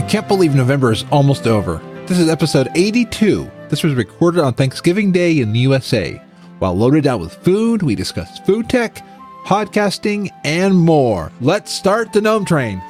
I can't believe November is almost over. This is episode 82. This was recorded on Thanksgiving Day in the USA. While loaded out with food, we discussed food tech, podcasting, and more. Let's start the GNOME train.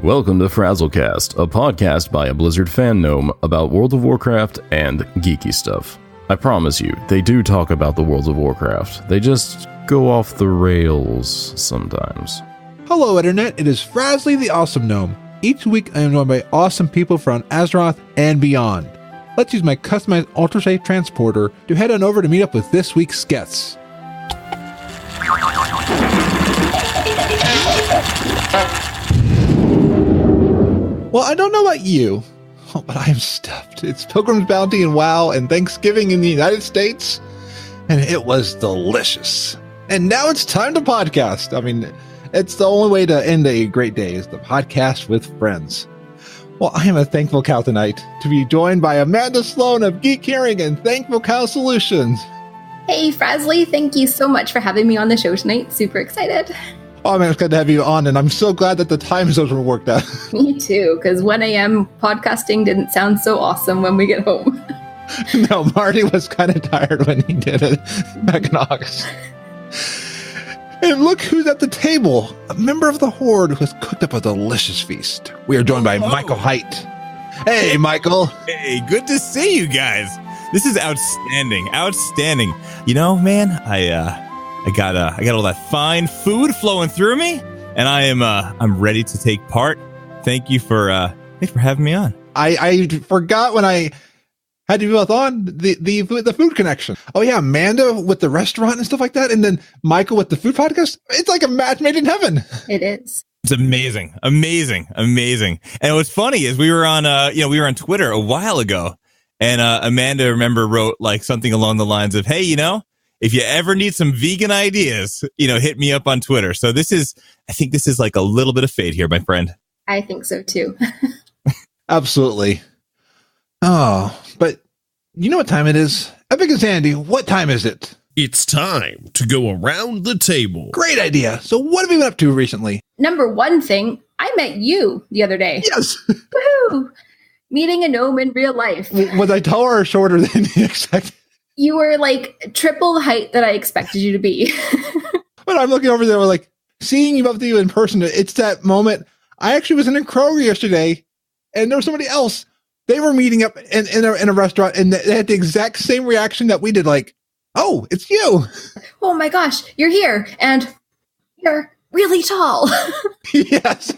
Welcome to FrazlCast, a podcast by a Blizzard fan gnome about World of Warcraft and geeky stuff. I promise you, they do talk about the World of Warcraft. They just go off the rails sometimes. Hello, Internet. It is Frazley the Awesome Gnome. Each week, I am joined by awesome people from Azeroth and beyond. Let's use my customized ultra-safe transporter to head on over to meet up with this week's guests. Well, I don't know about you, but I am stuffed. It's Pilgrim's Bounty and WoW and Thanksgiving in the United States, and it was delicious. And now it's time to podcast. I mean, it's the only way to end a great day is the podcast with friends. Well, I am a thankful cow tonight to be joined by Amanda Sloan of Geek Hearing and Thankful Cow Solutions. Hey, Frazley, thank you so much for having me on the show tonight. Super excited. Oh man, it's good to have you on, and I'm so glad that the time zones were worked out. Me too, because 1 a.m. podcasting didn't sound so awesome when we get home. No, Marty was kind of tired when he did it back in August. And look who's at the table, a member of the Horde who has cooked up a delicious feast. We are joined by Michael Heit. Hey, Michael. Hey, good to see you guys. This is outstanding. Outstanding. You know, man, I got all that fine food flowing through me, and I'm ready to take part. Thank you for having me on. I forgot when I had you both on the food connection. Oh yeah, Amanda with the restaurant and stuff like that, and then Michael with the food podcast. It's like a match made in heaven. It is. It's amazing. And what's funny is we were on Twitter a while ago, and Amanda, remember, wrote like something along the lines of, "Hey, if you ever need some vegan ideas, hit me up on Twitter." So I think this is like a little bit of fate here, my friend. I think so too. Absolutely. Oh, but you know what time it is? Epicinsanity, what time is it? It's time to go around the table. Great idea. So what have you been up to recently? Number one thing, I met you the other day. Yes. Woohoo! Meeting a gnome in real life. Was I taller or shorter than you expected? You were like triple the height that I expected you to be. When I'm looking over there, like seeing you both of you in person, it's that moment. I actually was in a Kroger yesterday, and there was somebody else. They were meeting up in a restaurant, and they had the exact same reaction that we did. Like, oh, it's you. Oh my gosh, you're here, and you're really tall. Yes.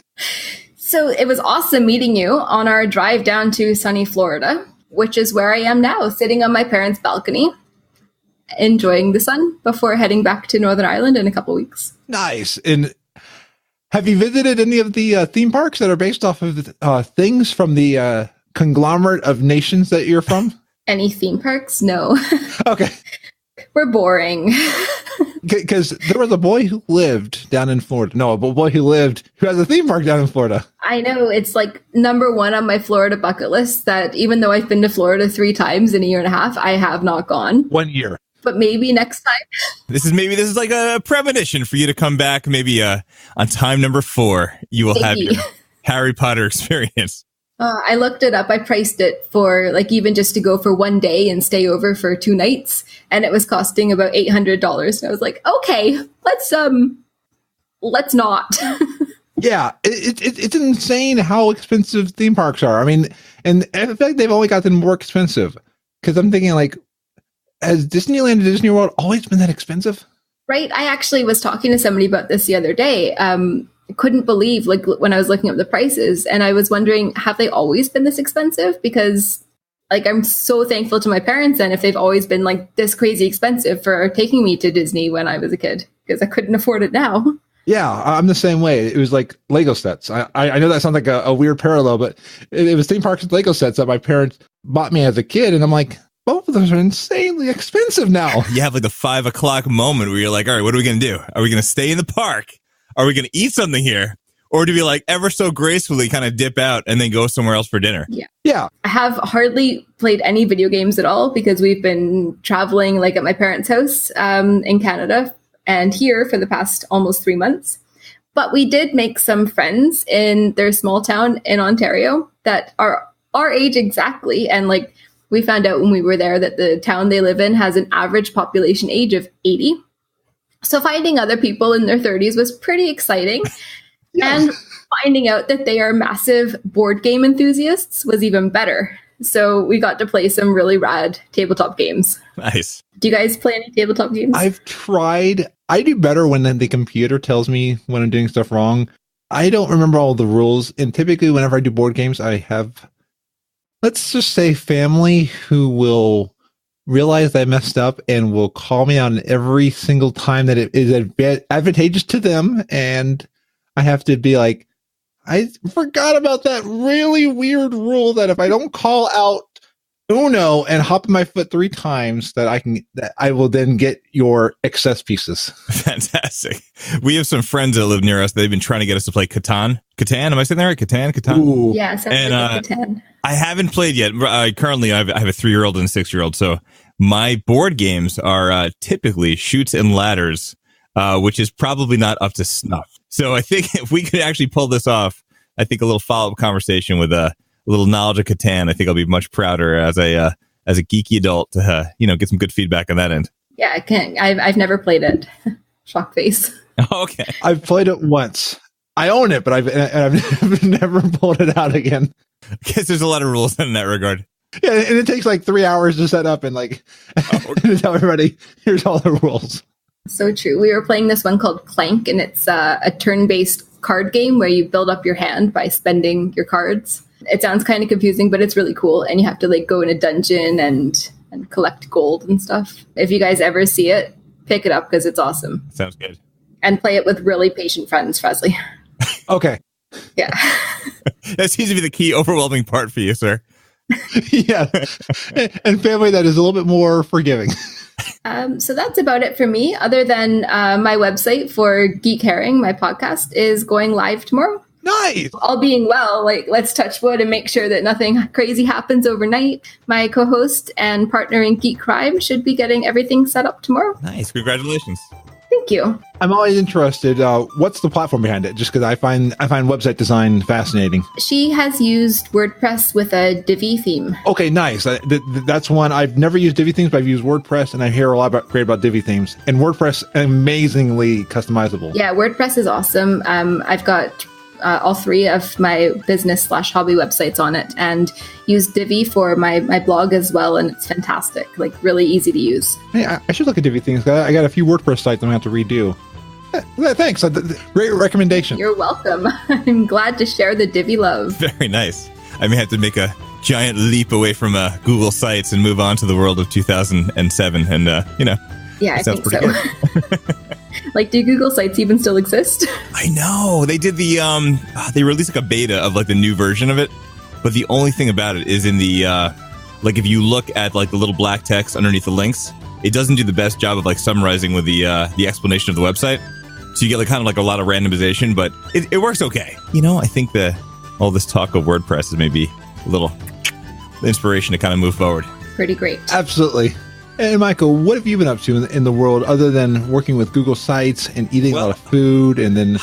So it was awesome meeting you on our drive down to sunny Florida, which is where I am now, sitting on my parents' balcony, enjoying the sun before heading back to Northern Ireland in a couple weeks. Nice. And have you visited any of the theme parks that are based off of things from the conglomerate of nations that you're from? Any theme parks? No. Okay. We're boring. Because there was a boy who lived down in Florida. No, a boy who has a theme park down in Florida. I know. It's like number one on my Florida bucket list that even though I've been to Florida 3 times in a year and a half, I have not gone. 1 year. But maybe next time. This is like a premonition for you to come back. Maybe on time number 4, you will have your Harry Potter experience. I looked it up. I priced it for like even just to go for 1 day and stay over for 2 nights. And it was costing about $800. And I was like, okay, let's not. Yeah, it's insane how expensive theme parks are. I mean, and I feel like they've only gotten more expensive. Because I'm thinking like, has Disneyland and Disney World always been that expensive? Right. I actually was talking to somebody about this the other day. Couldn't believe like when I was looking up the prices, and I was wondering, have they always been this expensive? Because like I'm so thankful to my parents, and if they've always been like this crazy expensive for taking me to Disney when I was a kid, because I couldn't afford it now. Yeah, I'm the same way. It was like Lego sets. I know that sounds like a weird parallel, but it was theme parks with Lego sets that my parents bought me as a kid, and I'm like, both of those are insanely expensive now. You have like the 5 o'clock moment where you're like, all right, what are we going to do? Are we going to stay in the park? Are we going to eat something here? Or do we like ever so gracefully kind of dip out and then go somewhere else for dinner? Yeah. I have hardly played any video games at all because we've been traveling like at my parents' house in Canada and here for the past almost 3 months. But we did make some friends in their small town in Ontario that are our age exactly. And like we found out when we were there that the town they live in has an average population age of 80. So finding other people in their 30s was pretty exciting. Yes. And finding out that they are massive board game enthusiasts was even better. So we got to play some really rad tabletop games. Nice. Do you guys play any tabletop games? I've tried. I do better when the computer tells me when I'm doing stuff wrong. I don't remember all the rules. And typically whenever I do board games, I have, let's just say, family who will realize that I messed up and will call me on every single time that it is advantageous to them. And I have to be like, I forgot about that really weird rule that if I don't call out Uno and hop my foot 3 times, that I will then get your excess pieces. Fantastic. We have some friends that live near us. They've been trying to get us to play Catan. Am I saying that right? Catan? Ooh. Yeah, sounds like Catan. I haven't played yet. Currently, I have a 3-year-old and a 6-year-old. So my board games are typically Chutes and Ladders, which is probably not up to snuff. So I think if we could actually pull this off, I think a little follow-up conversation with a little knowledge of Catan, I think I'll be much prouder as a geeky adult to get some good feedback on that end. Yeah, I can't. I've never played it. Shock face. Oh, okay. I've played it once. I own it, but I've never pulled it out again. I guess there's a lot of rules in that regard. Yeah, and it takes like 3 hours to set up and tell everybody, here's all the rules. So true. We were playing this one called Clank, and it's a turn-based card game where you build up your hand by spending your cards. It sounds kind of confusing, but it's really cool. And you have to go in a dungeon and collect gold and stuff. If you guys ever see it, pick it up because it's awesome. Sounds good. And play it with really patient friends, Frazley. Okay. Yeah. That seems to be the key overwhelming part for you, sir. Yeah. And family that is a little bit more forgiving. So that's about it for me, other than my website for Geek Herring, my podcast, is going live tomorrow. Nice. All being well, let's touch wood and make sure that nothing crazy happens overnight. My co-host and partner in Geek Crime should be getting everything set up tomorrow. Nice. Congratulations. Thank you. I'm always interested. What's the platform behind it? Just because I find website design fascinating. She has used WordPress with a Divi theme. Okay, nice. That's one. I've never used Divi themes, but I've used WordPress, and I hear a lot great about Divi themes. And WordPress, amazingly customizable. Yeah, WordPress is awesome. I've got all 3 of my business/hobby websites on it, and use Divi for my blog as well, and it's fantastic. Really easy to use. Hey, I should look at Divi themes. I got a few WordPress sites I'm going to have to redo. Thanks. Great recommendation. You're welcome. I'm glad to share the Divi love. Very nice. I may have to make a giant leap away from Google Sites and move on to the world of 2007, and Yeah, I think so. Do Google Sites even still exist? I know. They did they released a beta of the new version of it, but the only thing about it is in the if you look at the little black text underneath the links, it doesn't do the best job of summarizing with the explanation of the website. So you get a lot of randomization, but it works okay. I think all this talk of WordPress is maybe a little inspiration to kind of move forward. Pretty great. Absolutely. And Michael, what have you been up to in the world other than working with Google Sites and eating a lot of food and then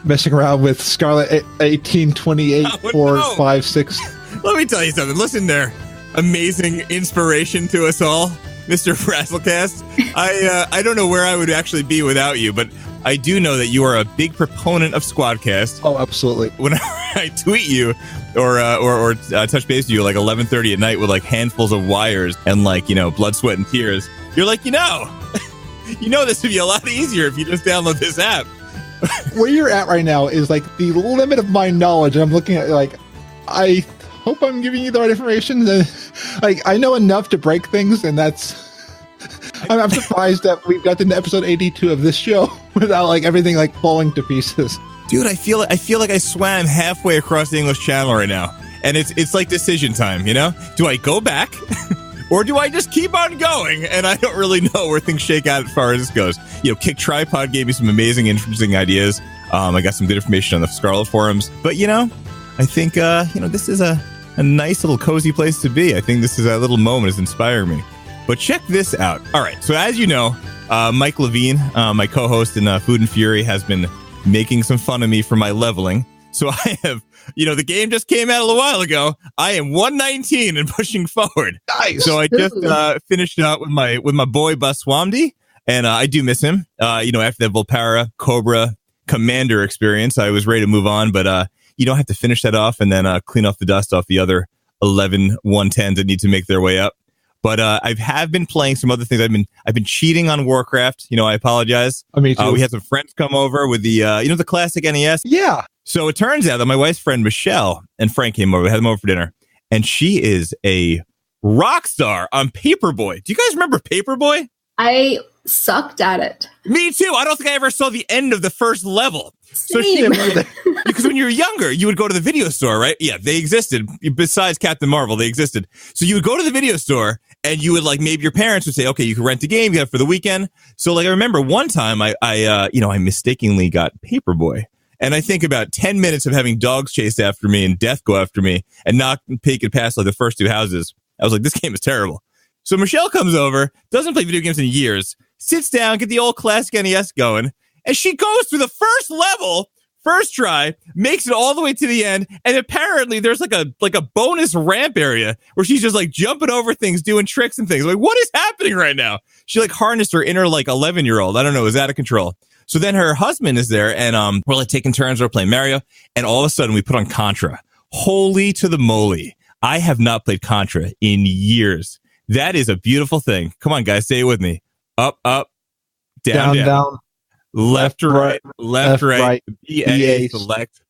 messing around with Scarlet 1828 456? Let me tell you something. Listen there. Amazing inspiration to us all, Mr. FrazlCast. I don't know where I would actually be without you, but I do know that you are a big proponent of Squadcast. Oh, absolutely. Whenever I tweet you or touch base with you 11:30 at night with handfuls of wires and blood, sweat, and tears, you're this would be a lot easier if you just download this app. Where you're at right now is the limit of my knowledge, and I'm looking at I hope I'm giving you the right information. I know enough to break things, and that's. I'm surprised that we've gotten to episode 82 of this show without everything falling to pieces. Dude, I feel like I swam halfway across the English Channel right now, and it's decision time. Do I go back, or do I just keep on going? And I don't really know where things shake out as far as this goes. Kick Tripod gave me some amazing, interesting ideas. I got some good information on the Scarlet forums, but I think this is a nice little cozy place to be. I think this is a little moment is inspiring me. But check this out. All right. So as you know, Mike Levine, my co-host in Food and Fury, has been making some fun of me for my leveling. So I have, the game just came out a little while ago. I am 119 and pushing forward. Nice. So I just finished it out with my boy Baswamdi, and I do miss him. After that Volpara Cobra Commander experience, I was ready to move on, but you don't have to finish that off and then clean off the dust off the other 11 110s that need to make their way up. But I have been playing some other things. I've been cheating on Warcraft. I apologize. Me too. We had some friends come over with the the classic NES. Yeah. So it turns out that my wife's friend Michelle and Frank came over. We had them over for dinner, and she is a rock star on Paperboy. Do you guys remember Paperboy? I sucked at it. Me too. I don't think I ever saw the end of the first level. So because when you were younger, you would go to the video store, right? Yeah, they existed. Besides Captain Marvel, they existed. So you would go to the video store and you would maybe your parents would say, okay, you can rent a game, you got it for the weekend. So I remember one time I mistakenly got Paperboy. And I think about 10 minutes of having dogs chase after me and death go after me and not make it past the first two houses. I was like, this game is terrible. So Michelle comes over, doesn't play video games in years, sits down, get the old classic NES going, and she goes through the first level, first try, makes it all the way to the end, and apparently there's like a bonus ramp area where she's just jumping over things, doing tricks and things. What is happening right now? She harnessed her inner 11-year-old. I don't know, is out of control. So then her husband is there, and we're taking turns, we're playing Mario, and all of a sudden we put on Contra. Holy to the moly. I have not played Contra in years. That is a beautiful thing. Come on, guys, say it with me. Up, up, down, down. Left, right, left, right. BA, select.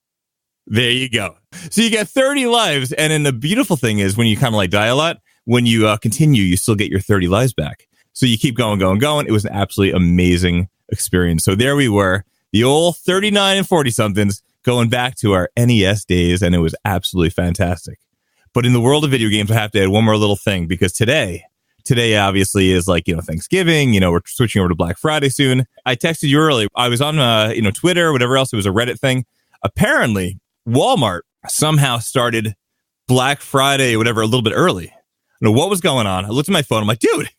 There you go. So you get 30 lives, and then the beautiful thing is when you kind of die a lot, when you continue, you still get your 30 lives back. So you keep going. It was an absolutely amazing experience. So there we were, the old 39 and 40-somethings going back to our NES days, and it was absolutely fantastic. But in the world of video games, I have to add one more little thing, because today obviously is Thanksgiving, we're switching over to Black Friday soon. I texted you earlier. I was on, Twitter, whatever else. It was a Reddit thing. Apparently Walmart somehow started Black Friday, whatever, a little bit early. I don't know what was going on. I looked at my phone. I'm like, dude,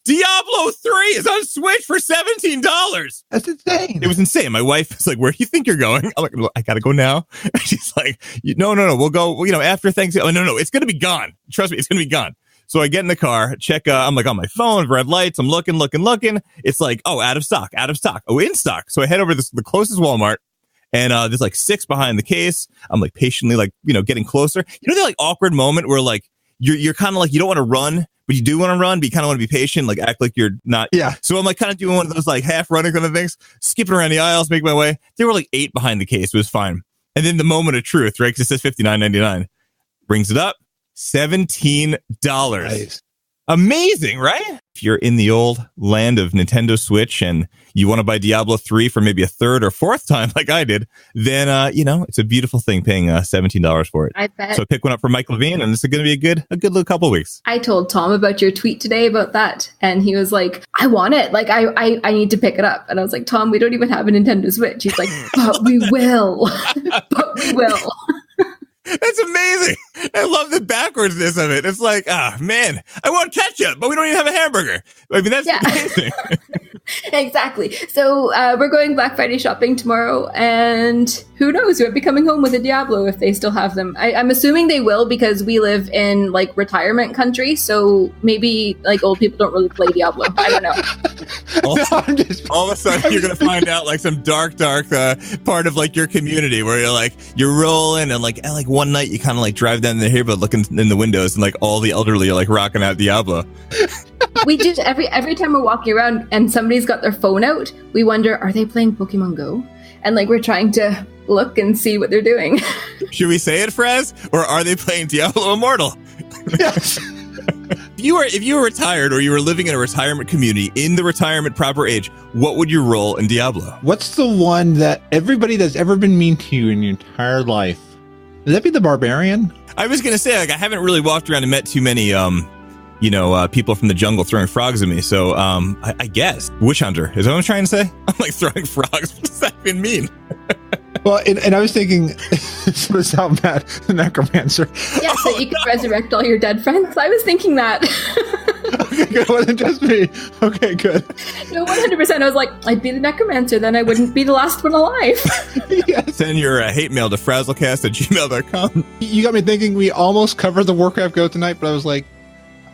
Diablo 3 is on Switch for $17. That's insane. It was insane. My wife was like, where do you think you're going? I'm like, I got to go now. And she's like, no. We'll go, after Thanksgiving. No, it's going to be gone. Trust me, it's going to be gone. So I get in the car, check, I'm on my phone, red lights. I'm looking. It's out of stock. Oh, in stock. So I head over to the closest Walmart, and there's 6 behind the case. I'm patiently getting closer. That awkward moment where you're kind of you don't want to run, but you do want to run, but you kind of want to be patient, act like you're not. Yeah. So I'm kind of doing one of those half running kind of things, skipping around the aisles, making my way. There were 8 behind the case. It was fine. And then the moment of truth, right? Because it says $59.99. Brings it up. $17. Nice. Amazing, right? If you're in the old land of Nintendo Switch and you want to buy Diablo 3 for maybe a third or fourth time like I did, then, it's a beautiful thing paying $17 for it. I bet. So pick one up for Mike Levine, and this is going to be a good little couple of weeks. I told Tom about your tweet today about that, and he was like, I want it. I need to pick it up. And I was like, Tom, we don't even have a Nintendo Switch. He's like, but we will. But we will. That's amazing. I love the backwardsness of it. It's man, I want ketchup, but we don't even have a hamburger. I mean, that's amazing. Exactly. So we're going Black Friday shopping tomorrow, and who knows? We might be coming home with a Diablo if they still have them. I'm assuming they will, because we live in retirement country, so maybe old people don't really play Diablo. I don't know. All of a sudden, you're gonna find out some dark part of your community where you're rolling, and one night you kind of drive down the neighborhood looking in the windows, and all the elderly are rocking out Diablo. We just every time we're walking around and somebody's got their phone out, we wonder, are they playing Pokemon Go? And we're trying to look and see what they're doing. Should we say it, Fraz? Or are they playing Diablo Immortal? Yes. If you were retired, or you were living in a retirement community in the retirement proper age, what would your role in Diablo? What's the one that everybody that's ever been mean to you in your entire life? Would that be the Barbarian? I was going to say, I haven't really walked around and met too many, people from the jungle throwing frogs at me. So, I guess Witch Hunter is that what I'm trying to say? I'm throwing frogs. What does that even mean? Well, and I was thinking, this was how Matt, the necromancer. Yeah, so you could resurrect all your dead friends. I was thinking that. Okay, good. It wasn't just me. Okay, good. No, 100%. I was like, I'd be the necromancer, then I wouldn't be the last one alive. Send your hate mail to FrazlCast@gmail.com. You got me thinking we almost covered the Warcraft Go tonight, but I was like,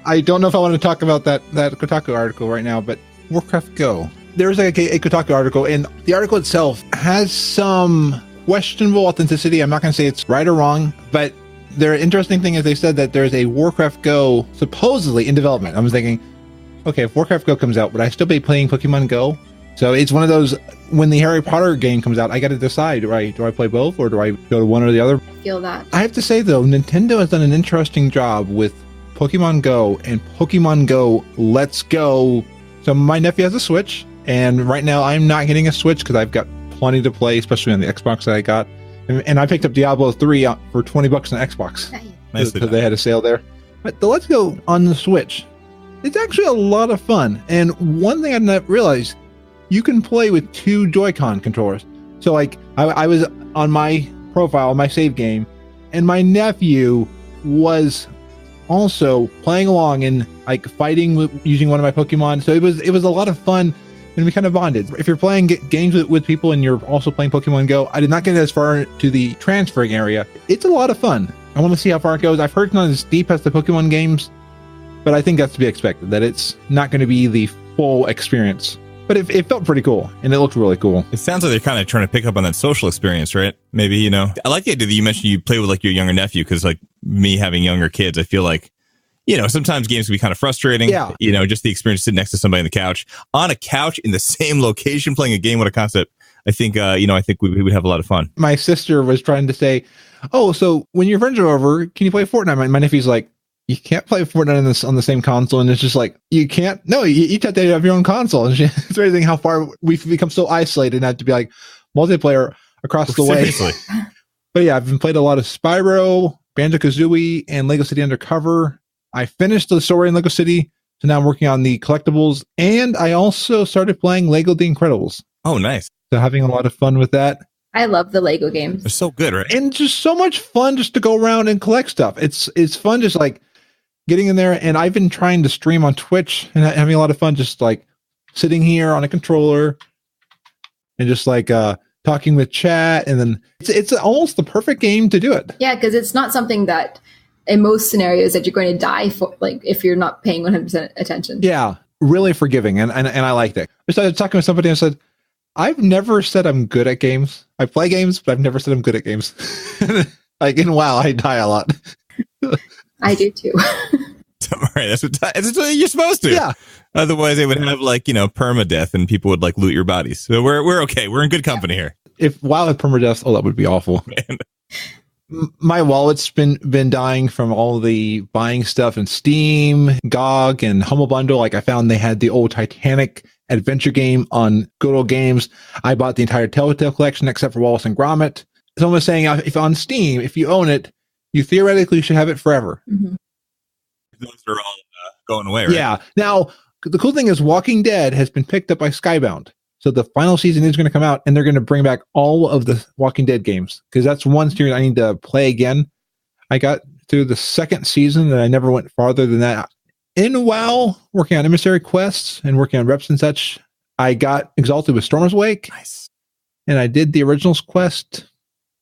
I don't know if I want to talk about that Kotaku article right now, but Warcraft Go. There's a Kotaku article, and the article itself has some questionable authenticity. I'm not going to say it's right or wrong, but their interesting thing is they said that there's a Warcraft Go supposedly in development. I was thinking, okay, if Warcraft Go comes out, would I still be playing Pokemon Go? So it's one of those, when the Harry Potter game comes out, I got to decide, do I play both or do I go to one or the other? I feel that. I have to say, though, Nintendo has done an interesting job with Pokemon Go and Pokemon Go Let's Go. So my nephew has a Switch, and right now I'm not getting a Switch because I've got plenty to play, especially on the Xbox that I got. And I picked up Diablo 3 for $20 on Xbox. Nice. So they had a sale there. But the Let's Go on the Switch, it's actually a lot of fun. And one thing I didn't realize, you can play with 2 Joy-Con controllers. So like I was on my profile, my save game, and my nephew was also playing along and like fighting using one of my Pokemon. So it was a lot of fun, and we kind of bonded. If you're playing games with people and you're also playing Pokemon Go, I did not get as far to the transferring area. It's a lot of fun. I want to see how far it goes. I've heard it's not as deep as the Pokemon games, but I think that's to be expected, that it's not going to be the full experience. But it felt pretty cool, and it looked really cool. It sounds like they're kind of trying to pick up on that social experience, right? Maybe, I like the idea that you mentioned you play with like your younger nephew, because like me having younger kids, I feel like, sometimes games can be kind of frustrating. Yeah. Just the experience sitting next to somebody on a couch in the same location playing a game. What a concept. I think, I think we would have a lot of fun. My sister was trying to say, oh, so when your friends are over, can you play Fortnite? My nephew's like, you can't play Fortnite on the same console. And it's just like, you can't. No, you each have to have your own console. And it's amazing how far we've become so isolated and have to be like multiplayer across the way. But yeah, I've been played a lot of Spyro, Banjo-Kazooie, and Lego City Undercover. I finished the story in Lego City, so now I'm working on the collectibles. And I also started playing Lego The Incredibles. Oh, nice. So having a lot of fun with that. I love the Lego games. They're so good, right? And just so much fun just to go around and collect stuff. It's fun just like getting in there, and I've been trying to stream on Twitch and having a lot of fun just like sitting here on a controller and just like talking with chat, and then it's almost the perfect game to do it. Yeah, because it's not something that in most scenarios that you're going to die for, like if you're not paying 100% attention. Yeah, really forgiving, and I like that. I started talking with somebody and said, I've never said I'm good at games. I play games, but I've never said I'm good at games. Like in WoW, I die a lot. I do too. Don't worry, that's what you're supposed to. Yeah. Otherwise, they would have like permadeath, and people would like loot your bodies. So we're okay. We're in good company here. If WoW had permadeath, that would be awful. Man. My wallet's been dying from all the buying stuff in Steam, GOG, and Humble Bundle. Like I found they had the old Titanic adventure game on Good Old Games. I bought the entire Telltale collection except for Wallace and Gromit. Someone was saying if on Steam, if you own it, you theoretically should have it forever. Mm-hmm. Those are all going away, right? Yeah. Now, the cool thing is Walking Dead has been picked up by Skybound. So the final season is going to come out, and they're going to bring back all of the Walking Dead games, because that's one series I need to play again. I got through the second season, and I never went farther than that. In WoW, working on emissary quests and working on reps and such, I got exalted with Storm's Wake. Nice. And I did the originals quest,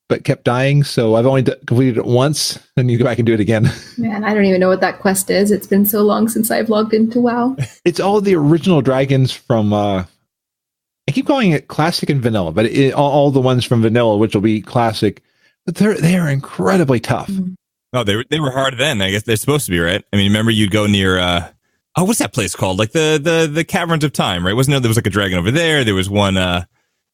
but kept dying. So I've only completed it once, then you go back and do it again. Man, I don't even know what that quest is. It's been so long since I've logged into WoW. It's all the original dragons from, I keep calling it classic and vanilla, but all the ones from vanilla, which will be classic, but they are incredibly tough. Mm-hmm. Oh, they were hard then. I guess they're supposed to be, right? I mean, remember you'd go near, what's that place called? Like the Caverns of Time, right? Wasn't there was like a dragon over there? There was one,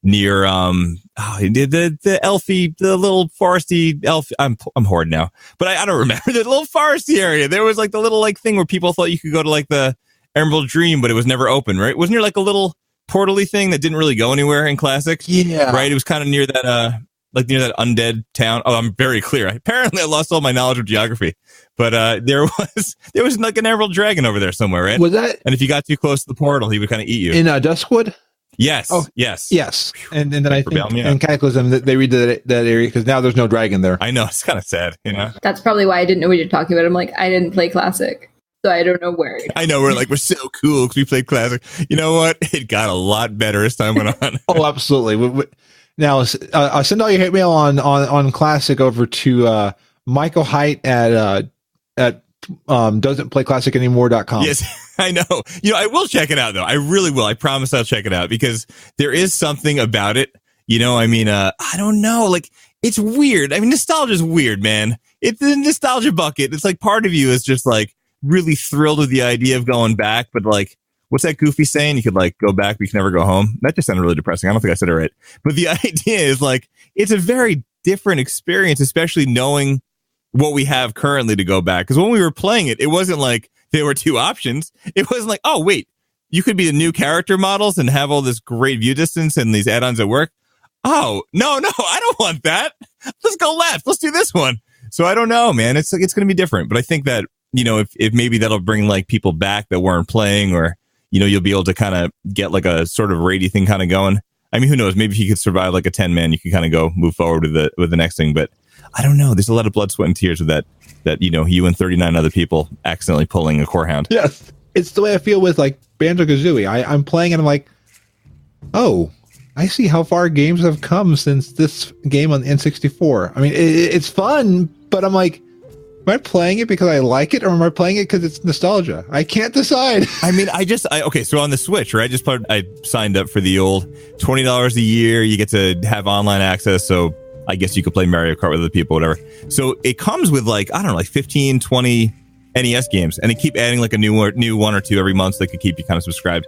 near, the elfy, the little foresty elf. I'm hoard now, but I don't remember the little foresty area. There was like the little like thing where people thought you could go to like the Emerald Dream, but it was never open, right? Wasn't there like a little portal-y thing that didn't really go anywhere in Classic? Yeah. Right? It was kind of near that, like near that undead town. Oh, I'm very clear. Apparently I lost all my knowledge of geography, but there was like an emerald dragon over there somewhere, right? Was that? And if you got too close to the portal, he would kind of eat you. In Duskwood? Yes. Oh, yes. Yes. And then I think yeah. in Cataclysm they redid that area because now there's no dragon there. I know. It's kind of sad, That's probably why I didn't know what you're talking about. I'm like, I didn't play Classic. so I don't know where. I know we're so cool because we played classic. You know what? It got a lot better as time went on. Oh, absolutely. Now, send all your hate mail on classic over to Michael Heit at doesn'tplayclassicanymore.com. Yes, I know. I will check it out though. I really will. I promise I'll check it out because there is something about it. I don't know. Like, it's weird. I mean, nostalgia is weird, man. It's the nostalgia bucket. It's like part of you is just like really thrilled with the idea of going back, but like, what's that Goofy saying? You could like go back, but you can never go home. That just sounded really depressing. I don't think I said it right. But the idea is like, it's a very different experience, especially knowing what we have currently to go back. Because when we were playing it, it wasn't like there were two options. It wasn't like, oh, wait, you could be the new character models and have all this great view distance and these add-ons at work. Oh, no, I don't want that. Let's go left. Let's do this one. So I don't know, man. It's going to be different. But I think that, if maybe that'll bring like people back that weren't playing, or, you'll be able to kind of get like a sort of raidy thing kind of going. I mean, who knows? Maybe if you could survive like a 10-man, you can kind of move forward with the next thing. But I don't know. There's a lot of blood, sweat, and tears with that, you and 39 other people accidentally pulling a core hound. Yes. It's the way I feel with like Banjo-Kazooie. I'm playing and I'm like, oh, I see how far games have come since this game on the N64. I mean, it's fun, but I'm like, am I playing it because I like it, or am I playing it because it's nostalgia? I can't decide. I mean, okay, so on the Switch, right? I signed up for the old $20 a year. You get to have online access, so I guess you could play Mario Kart with other people, whatever. So it comes with like, I don't know, like 15, 20 NES games, and they keep adding like a new one or two every month so they could keep you kind of subscribed.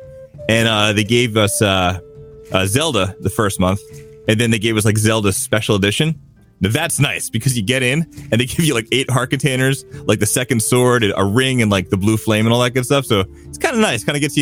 And they gave us Zelda the first month, and then they gave us like Zelda Special Edition. Now that's nice because you get in and they give you like 8 heart containers, like the second sword, a ring, and like the blue flame and all that good stuff. So it's kind of nice, kind of gets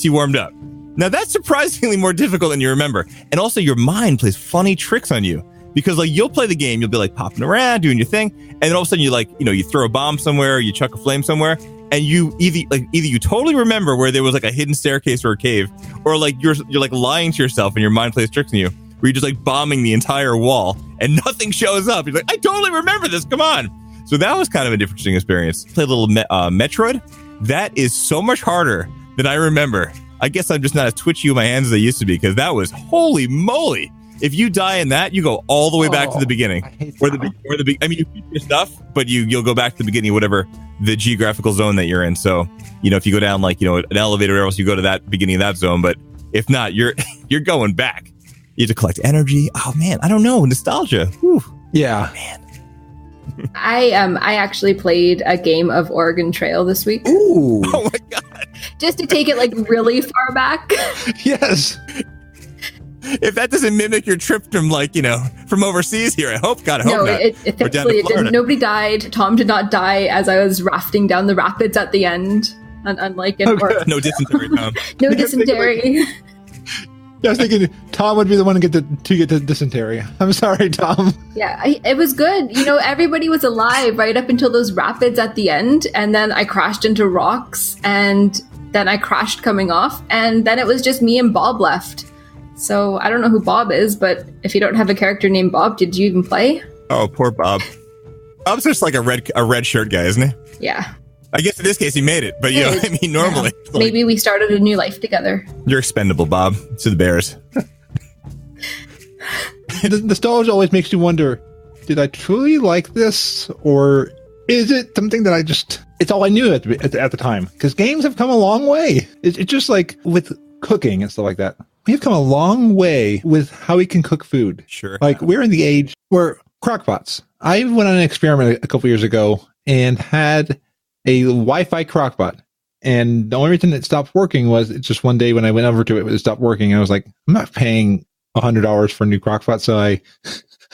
you warmed up. Now that's surprisingly more difficult than you remember. And also your mind plays funny tricks on you because like you'll play the game, you'll be like popping around, doing your thing. And then all of a sudden you like, you throw a bomb somewhere, or you chuck a flame somewhere. And you either you totally remember where there was like a hidden staircase or a cave, or like you're like lying to yourself and your mind plays tricks on you, where you're just like bombing the entire wall and nothing shows up. You're like, I totally remember this. Come on. So that was kind of an interesting experience. Played a little Metroid. That is so much harder than I remember. I guess I'm just not as twitchy with my hands as I used to be, because that was holy moly. If you die in that, you go all the way back to the beginning. I mean, you keep your stuff, but you'll go back to the beginning, whatever the geographical zone that you're in. So, if you go down like, an elevator or else, you go to that beginning of that zone. But if not, you're going back. You have to collect energy. Oh man, I don't know. Nostalgia. Whew. Yeah. Man. I actually played a game of Oregon Trail this week. Ooh. Oh my God. Just to take it like really far back. Yes. If that doesn't mimic your trip from from overseas here, I hope not. Thankfully it didn't. Nobody died. Tom did not die as I was rafting down the rapids at the end. Unlike in Oregon. No dysentery, Tom. No dysentery. I was thinking Tom would be the one to get the dysentery. I'm sorry, Tom. Yeah, it was good. Everybody was alive right up until those rapids at the end, and then I crashed into rocks, and then I crashed coming off, and then it was just me and Bob left. So I don't know who Bob is, but if you don't have a character named Bob, did you even play? Oh, poor Bob. Bob's just like a red shirt guy, isn't he? Yeah. I guess in this case he made it, but normally. Yeah. Like, maybe we started a new life together. You're expendable, Bob. To the Bears. The nostalgia always makes you wonder, did I truly like this, or is it something that it's all I knew at the time? Because games have come a long way. It's just like with cooking and stuff like that. We've come a long way with how we can cook food. Sure. Like we're in the age where crockpots. I went on an experiment a couple years ago and had a Wi-Fi crockpot. And the only reason it stopped working was it's just one day when I went over to it, it stopped working. And I was like, I'm not paying $100 for a new crockpot. So I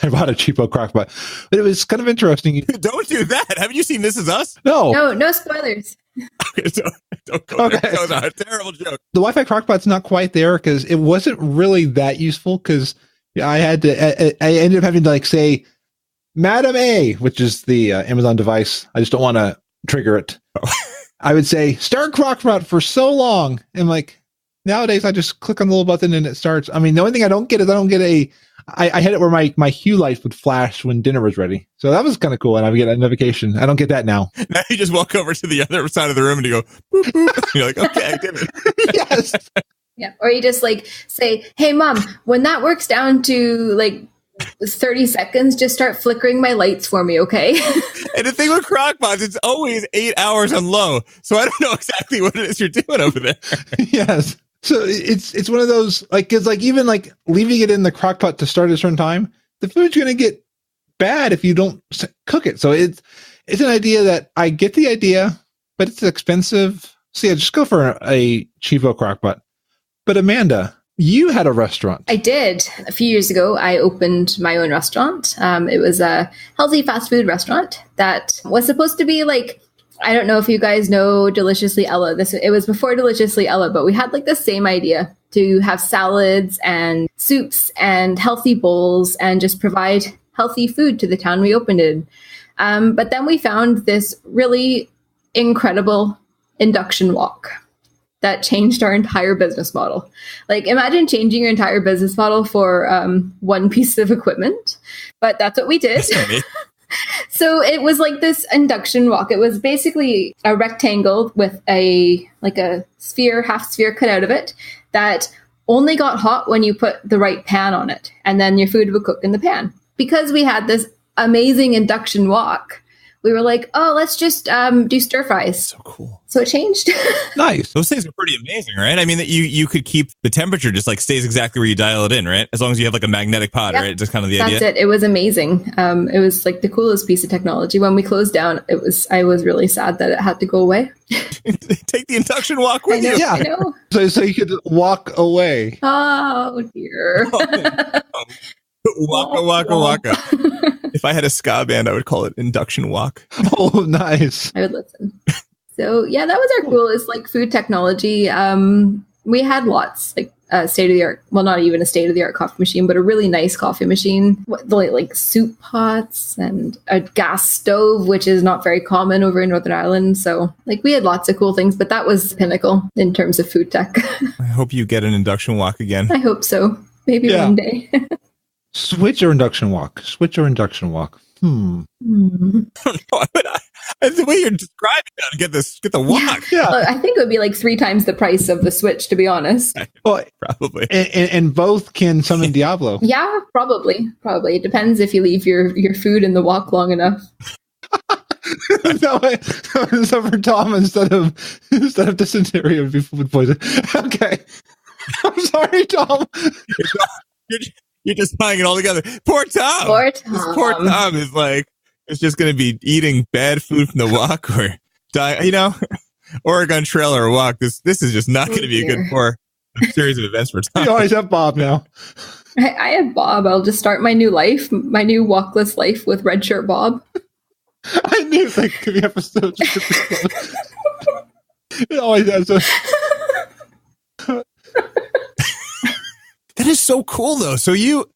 bought a cheapo crockpot. But it was kind of interesting. Don't do that. Haven't you seen This Is Us? No spoilers. Okay, so don't go there. That was a terrible joke. The Wi-Fi crockpot's not quite there because it wasn't really that useful, because I ended up having to like say, Madam A, which is the Amazon device. I just don't want to trigger it. Oh. I would say, start crockpot for so long. And like nowadays I just click on the little button and it starts. I mean, the only thing I don't get is I don't get I had it where my hue lights would flash when dinner was ready. So that was kind of cool. And I would get a notification. I don't get that now. Now you just walk over to the other side of the room and you go, boop, boop. You're like, okay, I did it. Yes. Yeah. Or you just like say, hey, Mom, when that works down to like 30 seconds, just start flickering my lights for me, okay? And the thing with crockpots, it's always 8 hours on low. So I don't know exactly what it is you're doing over there. Yes. So it's one of those, like, because like even like leaving it in the crock pot to start at a certain time, the food's going to get bad if you don't cook it. So it's an idea that I get the idea, but it's expensive. So yeah, just go for a cheapo crock pot. But Amanda, you had a restaurant. I did. A few years ago, I opened my own restaurant. It was a healthy fast food restaurant that was supposed to be like, I don't know if you guys know Deliciously Ella. It was before Deliciously Ella, but we had like the same idea to have salads and soups and healthy bowls and just provide healthy food to the town we opened in. But then we found this really incredible induction wok that changed our entire business model. Like, imagine changing your entire business model for one piece of equipment, but that's what we did. So it was like this induction wok. It was basically a rectangle with a sphere, half sphere cut out of it that only got hot when you put the right pan on it. And then your food would cook in the pan. Because we had this amazing induction wok, we were like, oh, let's just do stir fries. So cool. So it changed. Nice. Those things are pretty amazing, right? I mean, that you could keep the temperature just like stays exactly where you dial it in, right? As long as you have like a magnetic pod, right? Just kind of the idea. That's it. It was amazing. It was like the coolest piece of technology. When we closed down, I was really sad that it had to go away. Take the induction wok with you. Yeah. I know. So you could walk away. Oh dear. Waka. If I had a ska band, I would call it Induction Walk. Oh, nice. I would listen. So yeah, that was our coolest like food technology. We had lots like state of the art. Well, not even a state of the art coffee machine, but a really nice coffee machine. Like soup pots and a gas stove, which is not very common over in Northern Ireland. So like we had lots of cool things, but that was pinnacle in terms of food tech. I hope you get an induction wok again. I hope so. Maybe one day. Switch or induction wok? Switch or induction wok? I don't know. The way you're describing it, get the wok. Yeah. I think it would be like 3 times the price of the Switch, to be honest. Well, probably. And both can summon Diablo. Yeah, probably. It depends if you leave your food in the wok long enough. So for Tom, instead of dysentery, it would be food poison. Okay. I'm sorry, Tom. You're just tying it all together. Poor Tom. This poor Tom is just going to be eating bad food from the wok or die. Oregon Trail or wok. This is just not going to be a good series of events for Tom. You always have Bob now. I have Bob. I'll just start my new life, my new wokless life with Red Shirt Bob. I knew there could be episodes. It always has. That is so cool, though. So you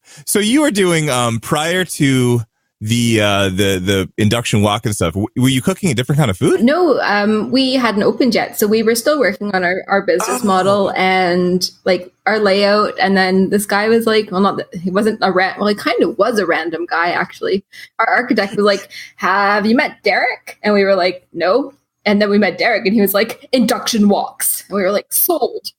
are doing prior to the induction wok and stuff. Were you cooking a different kind of food? No, we hadn't opened yet, so we were still working on our business model and like our layout. And then this guy was like, well, he wasn't he kind of was a random guy actually. Our architect was like, "Have you met Derek?" And we were like, "No." And then we met Derek, and he was like, "Induction woks," and we were like, "Sold."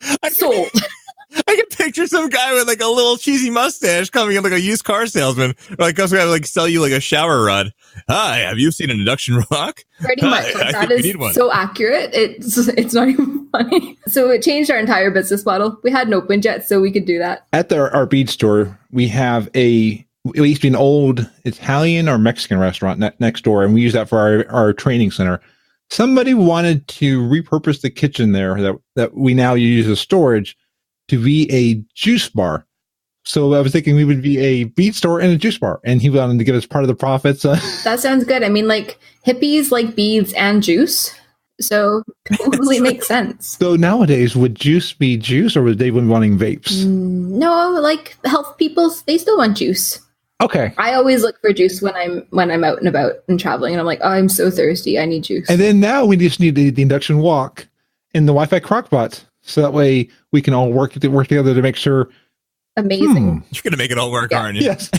I can picture some guy with like a little cheesy mustache coming in like a used car salesman, or like comes to like sell you like a shower rod. Hi, have you seen an induction wok? Pretty much. That is so accurate. It's not even funny. So it changed our entire business model. We hadn't opened yet, so we could do that. At our bead store, we have it used to be an old Italian or Mexican restaurant next door, and we use that for our training center. Somebody wanted to repurpose the kitchen there that we now use as storage to be a juice bar. So I was thinking we would be a bead store and a juice bar, and he wanted to give us part of the profits. That sounds good. I mean, like hippies like beads and juice, so totally makes sense. So nowadays, would juice be juice, or would they be wanting vapes? No, like health people, they still want juice. Okay. I always look for juice when I'm out and about and traveling, and I'm like, oh, I'm so thirsty, I need juice. And then now we just need the induction wok and the Wi-Fi crockpot. So that way we can all work together to make sure amazing. You're going to make it all work, aren't you? Yes.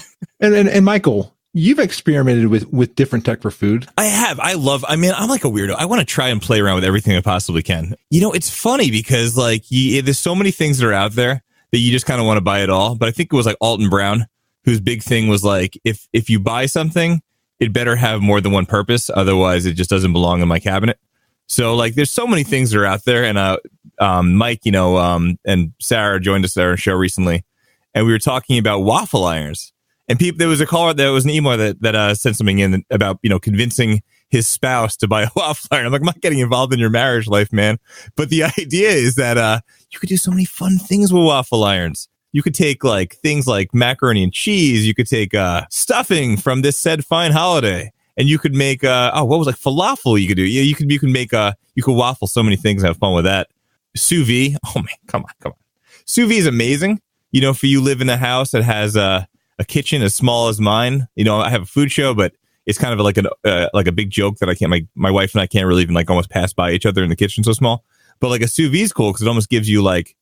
And Michael, you've experimented with different tech for food. I have. I'm like a weirdo. I want to try and play around with everything I possibly can. It's funny because like there's so many things that are out there that you just kind of want to buy it all. But I think it was like Alton Brown, whose big thing was like, if you buy something, it better have more than one purpose. Otherwise, it just doesn't belong in my cabinet. So like, there's so many things that are out there. And Mike, and Sarah joined us at our show recently, and we were talking about waffle irons. And there was an email that sent something in about, convincing his spouse to buy a waffle iron. I'm like, I'm not getting involved in your marriage life, man. But the idea is that you could do so many fun things with waffle irons. You could take like things like macaroni and cheese. You could take stuffing from this said fine holiday, and you could make falafel. You could do. Yeah, you could waffle so many things and have fun with that. Sous vide. Oh man, come on. Sous vide is amazing. For you live in a house that has a kitchen as small as mine. I have a food show, but it's kind of like a big joke that my wife and I can't really even like almost pass by each other in the kitchen, so small. But like a sous vide is cool because it almost gives you like,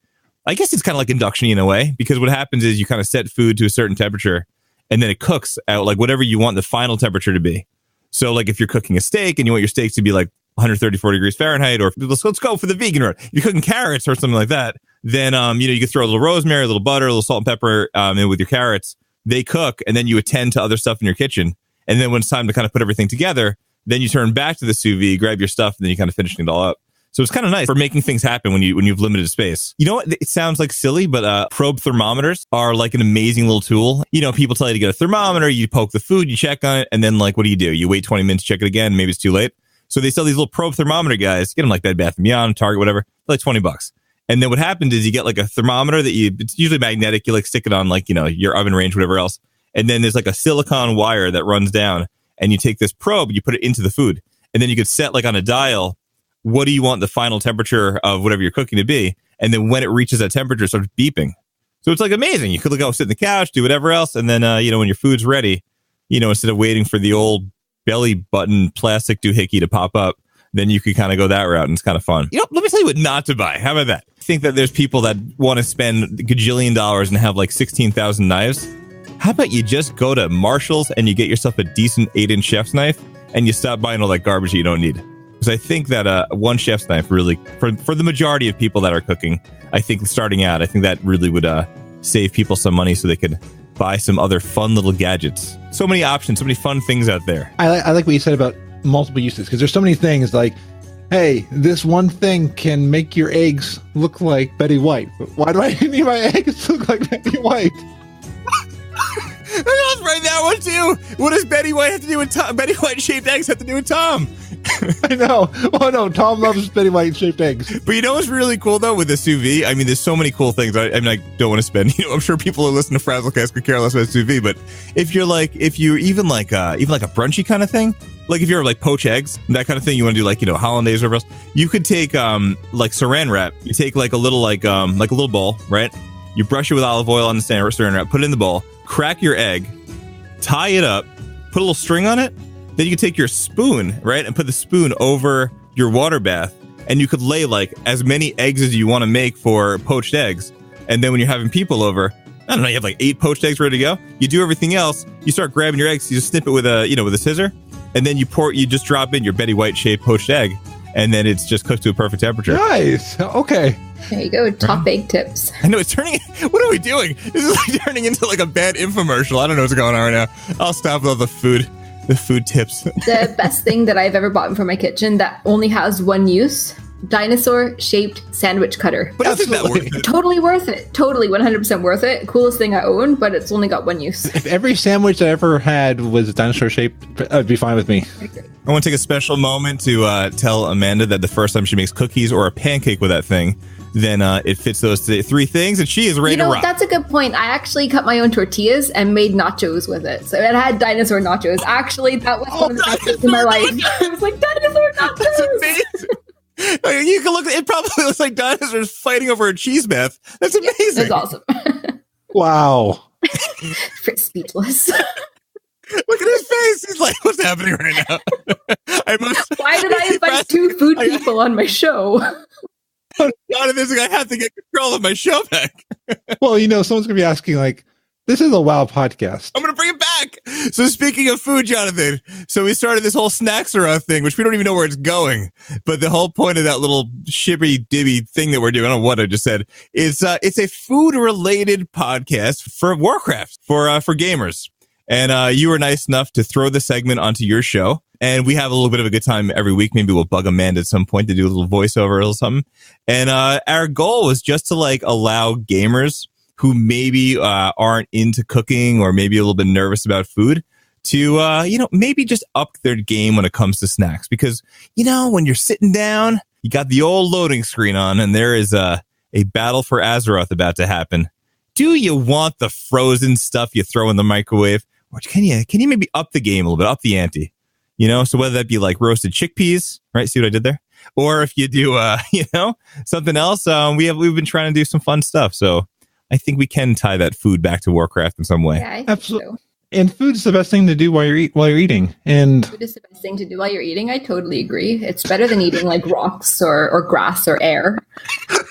I guess it's kind of like induction in a way, because what happens is you kind of set food to a certain temperature and then it cooks out like whatever you want the final temperature to be. So like if you're cooking a steak and you want your steaks to be like 134 degrees Fahrenheit, or let's go for the vegan route. You're cooking carrots or something like that. Then, you can throw a little rosemary, a little butter, a little salt and pepper in with your carrots. They cook, and then you attend to other stuff in your kitchen. And then when it's time to kind of put everything together, then you turn back to the sous vide, grab your stuff, and then you kind of finish it all up. So it's kind of nice for making things happen when you've limited space. You know what? It sounds like silly, but probe thermometers are like an amazing little tool. People tell you to get a thermometer, you poke the food, you check on it, and then like, what do? You wait 20 minutes, check it again, maybe it's too late. So they sell these little probe thermometer guys, get them like Bed Bath & Beyond, Target, whatever, like $20. And then what happens is you get like a thermometer it's usually magnetic. You like stick it on like, your oven range, whatever else. And then there's like a silicone wire that runs down, and you take this probe, you put it into the food, and then you could set like on a dial, what do you want the final temperature of whatever you're cooking to be? And then when it reaches that temperature, it starts beeping. So it's like amazing. You could go sit on the couch, do whatever else. And then, when your food's ready, instead of waiting for the old belly button plastic doohickey to pop up, then you could kind of go that route, and it's kind of fun. Let me tell you what not to buy. How about that? I think that there's people that want to spend $1 gajillion and have like 16,000 knives. How about you just go to Marshall's and you get yourself a decent 8-inch chef's knife, and you stop buying all that garbage that you don't need? Because I think that one chef's knife really, for the majority of people that are cooking, I think starting out, I think that really would save people some money so they could buy some other fun little gadgets. So many options, so many fun things out there. I like what you said about multiple uses, because there's so many things like, hey, this one thing can make your eggs look like Betty White. Why do I need my eggs to look like Betty White? I was right that one too. What does Betty White have to do with Tom? Betty White shaped eggs have to do with Tom. I know. Oh no, Tom loves Betty White shaped eggs. But what's really cool though with the sous vide? I mean, there's so many cool things. I don't want to spend. I'm sure people who listen to FrazlCast could care less about sous vide. But if you're even like a brunchy kind of thing, like if you're like poached eggs, that kind of thing, you want to do like hollandaise or whatever else, you could take like saran wrap. You take like a little bowl, right? You brush it with olive oil on the saran wrap, put it in the bowl, crack your egg, tie it up, put a little string on it. Then you can take your spoon, right, and put the spoon over your water bath, and you could lay like as many eggs as you want to make for poached eggs. And then when you're having people over, I don't know, you have like 8 poached eggs ready to go. You do everything else. You start grabbing your eggs. You just snip it with a scissor, and then you just drop in your Betty White shaped poached egg, and then it's just cooked to a perfect temperature. Nice. Okay. There you go. Top egg tips. I know it's turning. What are we doing? This is like turning into like a bad infomercial. I don't know what's going on right now. I'll stop with all the food tips. The best thing that I've ever bought for my kitchen that only has one use: dinosaur shaped sandwich cutter. But isn't that worth it? Totally worth it. Totally 100% worth it. Coolest thing I own, but it's only got one use. If every sandwich I ever had was dinosaur shaped, that'd be fine with me. I want to take a special moment to tell Amanda that the first time she makes cookies or a pancake with that thing, then it fits those 3 things, and she is ready to rock. That's a good point. I actually cut my own tortillas and made nachos with it. So it had dinosaur nachos. Actually, that was one of the best things in my life. I was like, dinosaur nachos! That's amazing! You can look, it probably looks like dinosaurs fighting over a cheese bath. That's amazing. It's awesome. Wow. Speechless. Look at his face. He's like, what's happening right now? Why did I invite 2 food people on my show? Jonathan's like, I have to get control of my show back. Well, someone's going to be asking, like, this is a WoW podcast. I'm going to bring it back. So speaking of food, Jonathan, so we started this whole Snacksera thing, which we don't even know where it's going. But the whole point of that little shibby-dibby thing that we're doing, I don't know what I just said, is it's a food-related podcast for Warcraft, for gamers. And you were nice enough to throw the segment onto your show. And we have a little bit of a good time every week. Maybe we'll bug Amanda at some point to do a little voiceover or something. And our goal was just to like allow gamers who maybe aren't into cooking or maybe a little bit nervous about food to, maybe just up their game when it comes to snacks. Because, when you're sitting down, you got the old loading screen on and there is a battle for Azeroth about to happen. Do you want the frozen stuff you throw in the microwave? Or can you maybe up the game a little bit, up the ante? So whether that be like roasted chickpeas, right? See what I did there? Or if you do, something else, we've been trying to do some fun stuff. So I think we can tie that food back to Warcraft in some way. Yeah, absolutely. So. And food is the best thing to do while you're eating. And food is the best thing to do while you're eating. I totally agree. It's better than eating like rocks or grass or air. I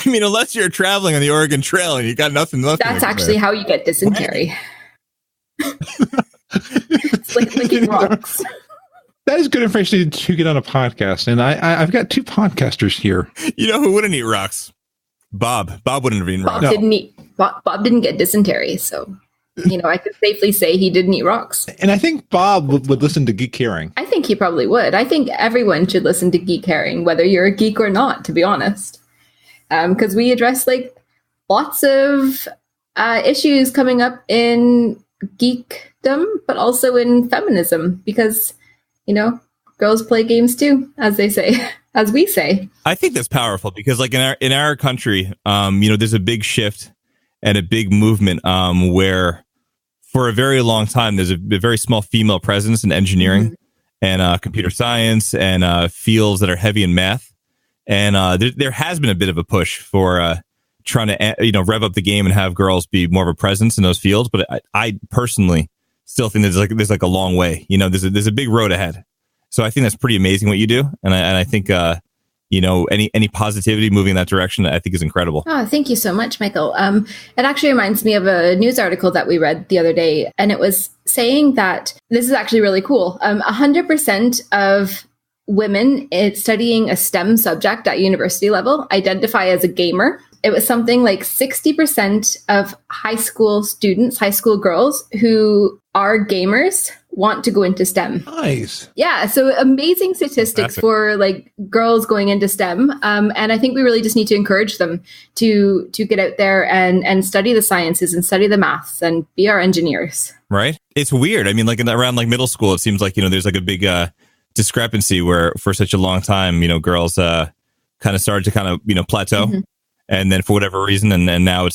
mean, unless you're traveling on the Oregon Trail and you got nothing left. That's actually how you get dysentery. It's like licking rocks. That is good information to get on a podcast. And I've got two podcasters here. You know who wouldn't eat rocks? Bob. Bob wouldn't have eaten rocks. Bob didn't get dysentery. So, I could safely say he didn't eat rocks. And I think Bob would listen to Geek Herring. I think he probably would. I think everyone should listen to Geek Herring, whether you're a geek or not, to be honest. Because we address like lots of issues coming up in geekdom, but also in feminism, because girls play games too, as they say, as we say. I think that's powerful because, like in our country, there's a big shift and a big movement where, for a very long time, there's a very small female presence in engineering and computer science and fields that are heavy in math. And there has been a bit of a push for trying to, rev up the game and have girls be more of a presence in those fields. But I personally still think there's like a long way. There's a big road ahead. So I think that's pretty amazing what you do. And I think, any positivity moving in that direction, I think is incredible. Oh, thank you so much, Michael. It actually reminds me of a news article that we read the other day. And it was saying that this is actually really cool. 100% of women studying a STEM subject at university level identify as a gamer. It was something like 60% of high school students, high school girls who are gamers want to go into STEM. Nice. Yeah. So amazing statistics for like girls going into STEM. And I think we really just need to encourage them to get out there and study the sciences and study the maths and be our engineers. Right. It's weird. I mean, like around like middle school, it seems like, there's like a big discrepancy where for such a long time, girls kind of started to kind of, plateau. Mm-hmm. And then for whatever reason, and now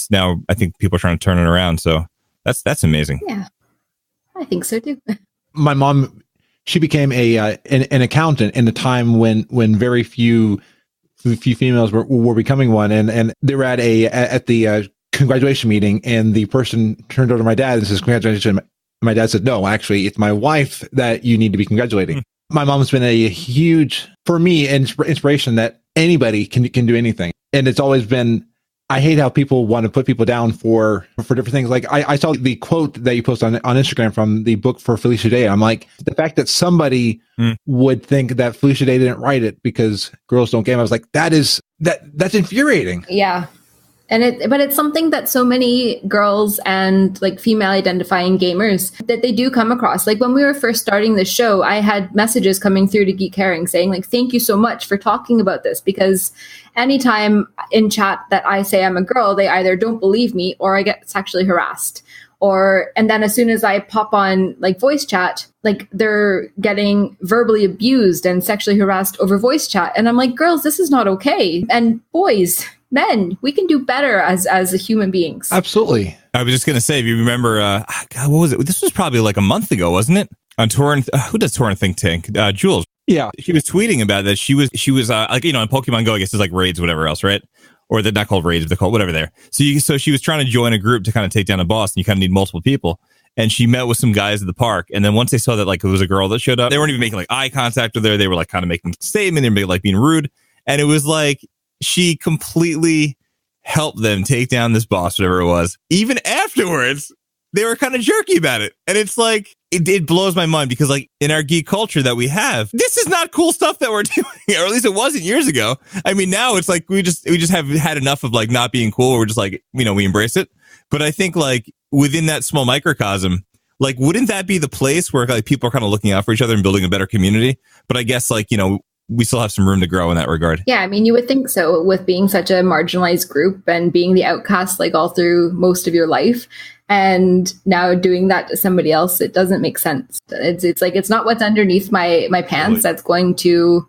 I think people are trying to turn it around. So that's amazing. Yeah, I think so too. My mom, she became an accountant in a time when very few females were becoming one, and they were at the congratulation meeting, and the person turned over to my dad and says, "Congratulations." My dad said, "No, actually, it's my wife that you need to be congratulating." My mom's been a huge, for me, inspiration that anybody can do anything. And it's always been, I hate how people want to put people down for different things. Like I saw the quote that you posted on Instagram from the book for Felicia Day. I'm like, the fact that somebody would think that Felicia Day didn't write it because girls don't game. I was like, that's infuriating. Yeah. But it's something that so many girls and like female identifying gamers that they do come across. Like when we were first starting the show, I had messages coming through to Geek Herring saying like, thank you so much for talking about this, because anytime in chat that I say I'm a girl, they either don't believe me or I get sexually harassed. And then as soon as I pop on like voice chat, like they're getting verbally abused and sexually harassed over voice chat. And I'm like, girls, this is not okay. And boys, men, we can do better as human beings. Absolutely. I was just going to say, if you remember, God, what was it? This was probably like a month ago, wasn't it? On Torrent, who does Torrent Think Tank? Jules. Yeah. She was tweeting about that. She was like, in Pokemon Go, I guess it's like raids, whatever else, right? Or they're not called raids, they're called whatever there. So she was trying to join a group to kind of take down a boss, and you kind of need multiple people. and she met with some guys at the park. And then once they saw that like it was a girl that showed up, they weren't even making like eye contact with her. They were like kind of making a statement and like being rude. And it was like she completely helped them take down this boss, whatever it was. Even afterwards, they were kind of jerky about it. And it's like, it blows my mind because like in our geek culture that we have, this is not cool stuff that we're doing, or at least it wasn't years ago. I mean, now it's like we just have had enough of like not being cool. We're just like, we embrace it. But I think like within that small microcosm, like, wouldn't that be the place where like people are kind of looking out for each other and building a better community? But I guess like, we still have some room to grow in that regard. Yeah, I mean, you would think so with being such a marginalized group and being the outcast like all through most of your life. And now doing that to somebody else, it doesn't make sense. It's like, it's not what's underneath my pants that's going to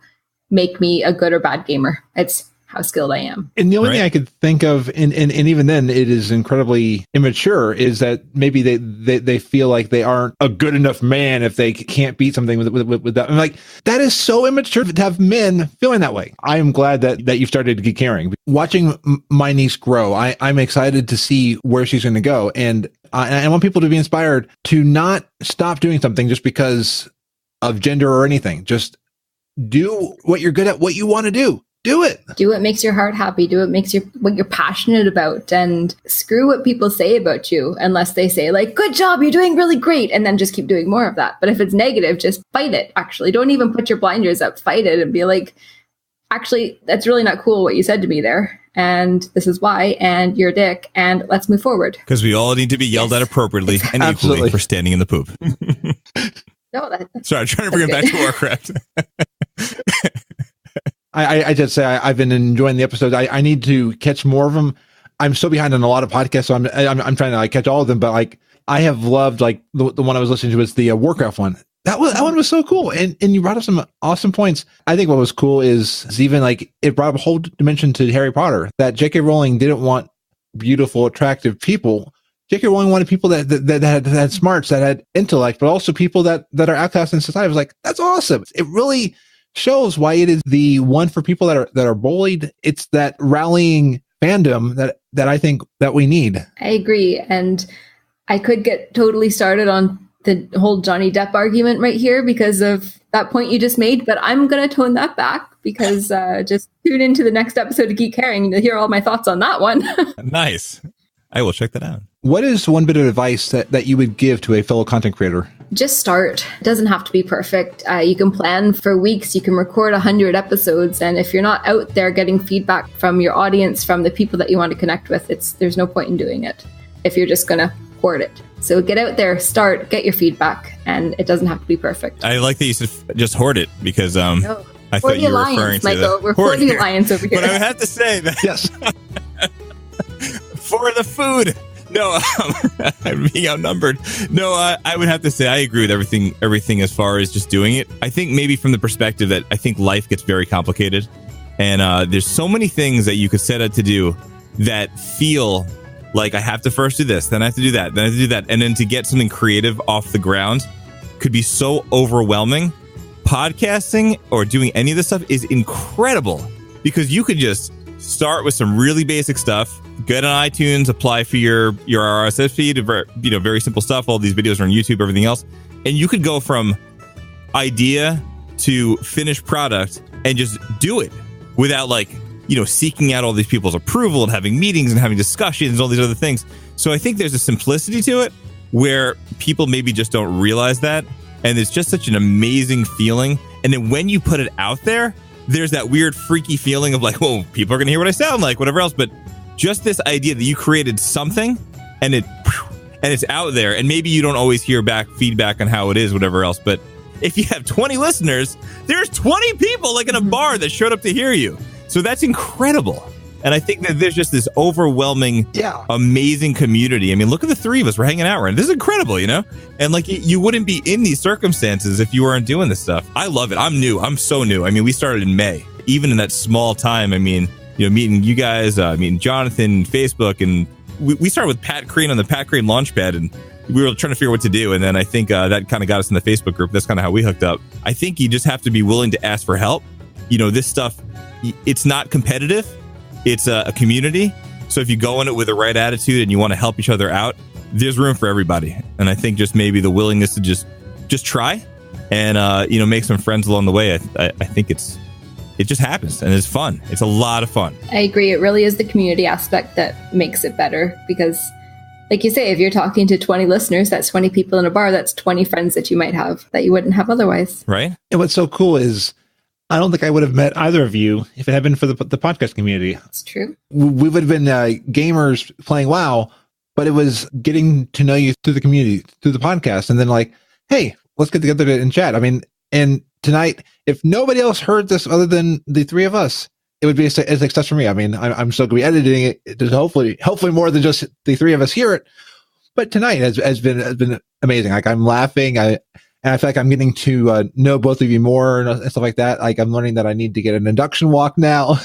make me a good or bad gamer. It's how skilled I am. And the only thing I could think of, and even then it is incredibly immature, is that maybe they feel like they aren't a good enough man if they can't beat something with that. I'm like, that is so immature to have men feeling that way. I am glad that you've started to get caring. Watching my niece grow, I'm excited to see where she's going to go. And I want people to be inspired to not stop doing something just because of gender or anything. Just do what you're good at, what you want to do. Do it. Do what makes your heart happy. Do what makes what you're passionate about, and screw what people say about you, unless they say like, good job, you're doing really great. And then just keep doing more of that. But if it's negative, just fight it. Actually, don't even put your blinders up, fight it and be like, actually, that's really not cool what you said to me there. And this is why, and you're a dick, and let's move forward. Because we all need to be yelled at appropriately and equally for standing in the poop. No, sorry, I'm trying to bring it back to Warcraft. I just say I've been enjoying the episodes. I need to catch more of them. I'm so behind on a lot of podcasts, so I'm trying to like catch all of them. But like I have loved like the one I was listening to was the Warcraft one. That one was so cool, and you brought up some awesome points. I think what was cool is even like it brought up a whole dimension to Harry Potter that J.K. Rowling didn't want beautiful, attractive people. J.K. Rowling wanted people that had smarts, that had intellect, but also people that are outcasts in society. I was like, that's awesome. It really shows why it is the one for people that are bullied. It's that rallying fandom that I think that we need. I agree. And I could get totally started on the whole Johnny Depp argument right here because of that point you just made, but I'm going to tone that back because just tune into the next episode of Geek Herring to hear all my thoughts on that one. Nice. I will check that out. What is one bit of advice that you would give to a fellow content creator? Just start. It doesn't have to be perfect. You can plan for weeks. You can record 100 episodes. And if you're not out there getting feedback from your audience, from the people that you want to connect with, there's no point in doing it if you're just going to hoard it. So get out there, start, get your feedback, and it doesn't have to be perfect. I like that you said just hoard it because I thought you were referring to Michael. We're for the alliance over here. But I would have to say that yes. For the food. No, I'm being outnumbered. No, I would have to say I agree with everything as far as just doing it. I think maybe from the perspective that I think life gets very complicated, and there's so many things that you could set out to do that feel like I have to first do this, then I have to do that, then I have to do that, and then to get something creative off the ground could be so overwhelming. Podcasting or doing any of this stuff is incredible because you could just start with some really basic stuff. Get on iTunes, apply for your RSS feed, very simple stuff. All these videos are on YouTube, everything else. And you could go from idea to finished product and just do it without seeking out all these people's approval and having meetings and having discussions and all these other things. So I think there's a simplicity to it where people maybe just don't realize that. And it's just such an amazing feeling. And then when you put it out there, there's that weird freaky feeling of like, whoa, people are going to hear what I sound like, whatever else. But just this idea that you created something and it's out there, and maybe you don't always hear back feedback on how it is, whatever else. But if you have 20 listeners, there's 20 people like in a bar that showed up to hear you. So that's incredible. And I think that there's just this overwhelming, amazing community. I mean, look at the three of us. We're hanging out right now. This is incredible, And like you wouldn't be in these circumstances if you weren't doing this stuff. I love it. I'm new. I'm so new. I mean, we started in May. Even in that small time, I mean, meeting you guys, meeting Jonathan, Facebook, and we started with Pat Krane on the Pat Krane Launchpad, and we were trying to figure out what to do. And then I think that kind of got us in the Facebook group. That's kind of how we hooked up. I think you just have to be willing to ask for help. This stuff, it's not competitive. It's a community. So if you go in it with the right attitude and you want to help each other out, there's room for everybody. And I think just maybe the willingness to just try and, make some friends along the way. I think it just happens and it's fun. It's a lot of fun. I agree. It really is the community aspect that makes it better because, like you say, if you're talking to 20 listeners, that's 20 people in a bar. That's 20 friends that you might have that you wouldn't have otherwise. Right. And what's so cool is I don't think I would have met either of you if it had been for the podcast community. It's true. We would have been gamers playing WoW, but it was getting to know you through the community, through the podcast. And then like, hey, let's get together and chat. I mean, and tonight, if nobody else heard this other than the three of us, it would be a success for me. I mean, I'm still going to be editing it to hopefully more than just the three of us hear it. But tonight has been amazing. Like I'm laughing. And I feel like I'm getting to know both of you more and stuff like that. Like I'm learning that I need to get an induction walk now.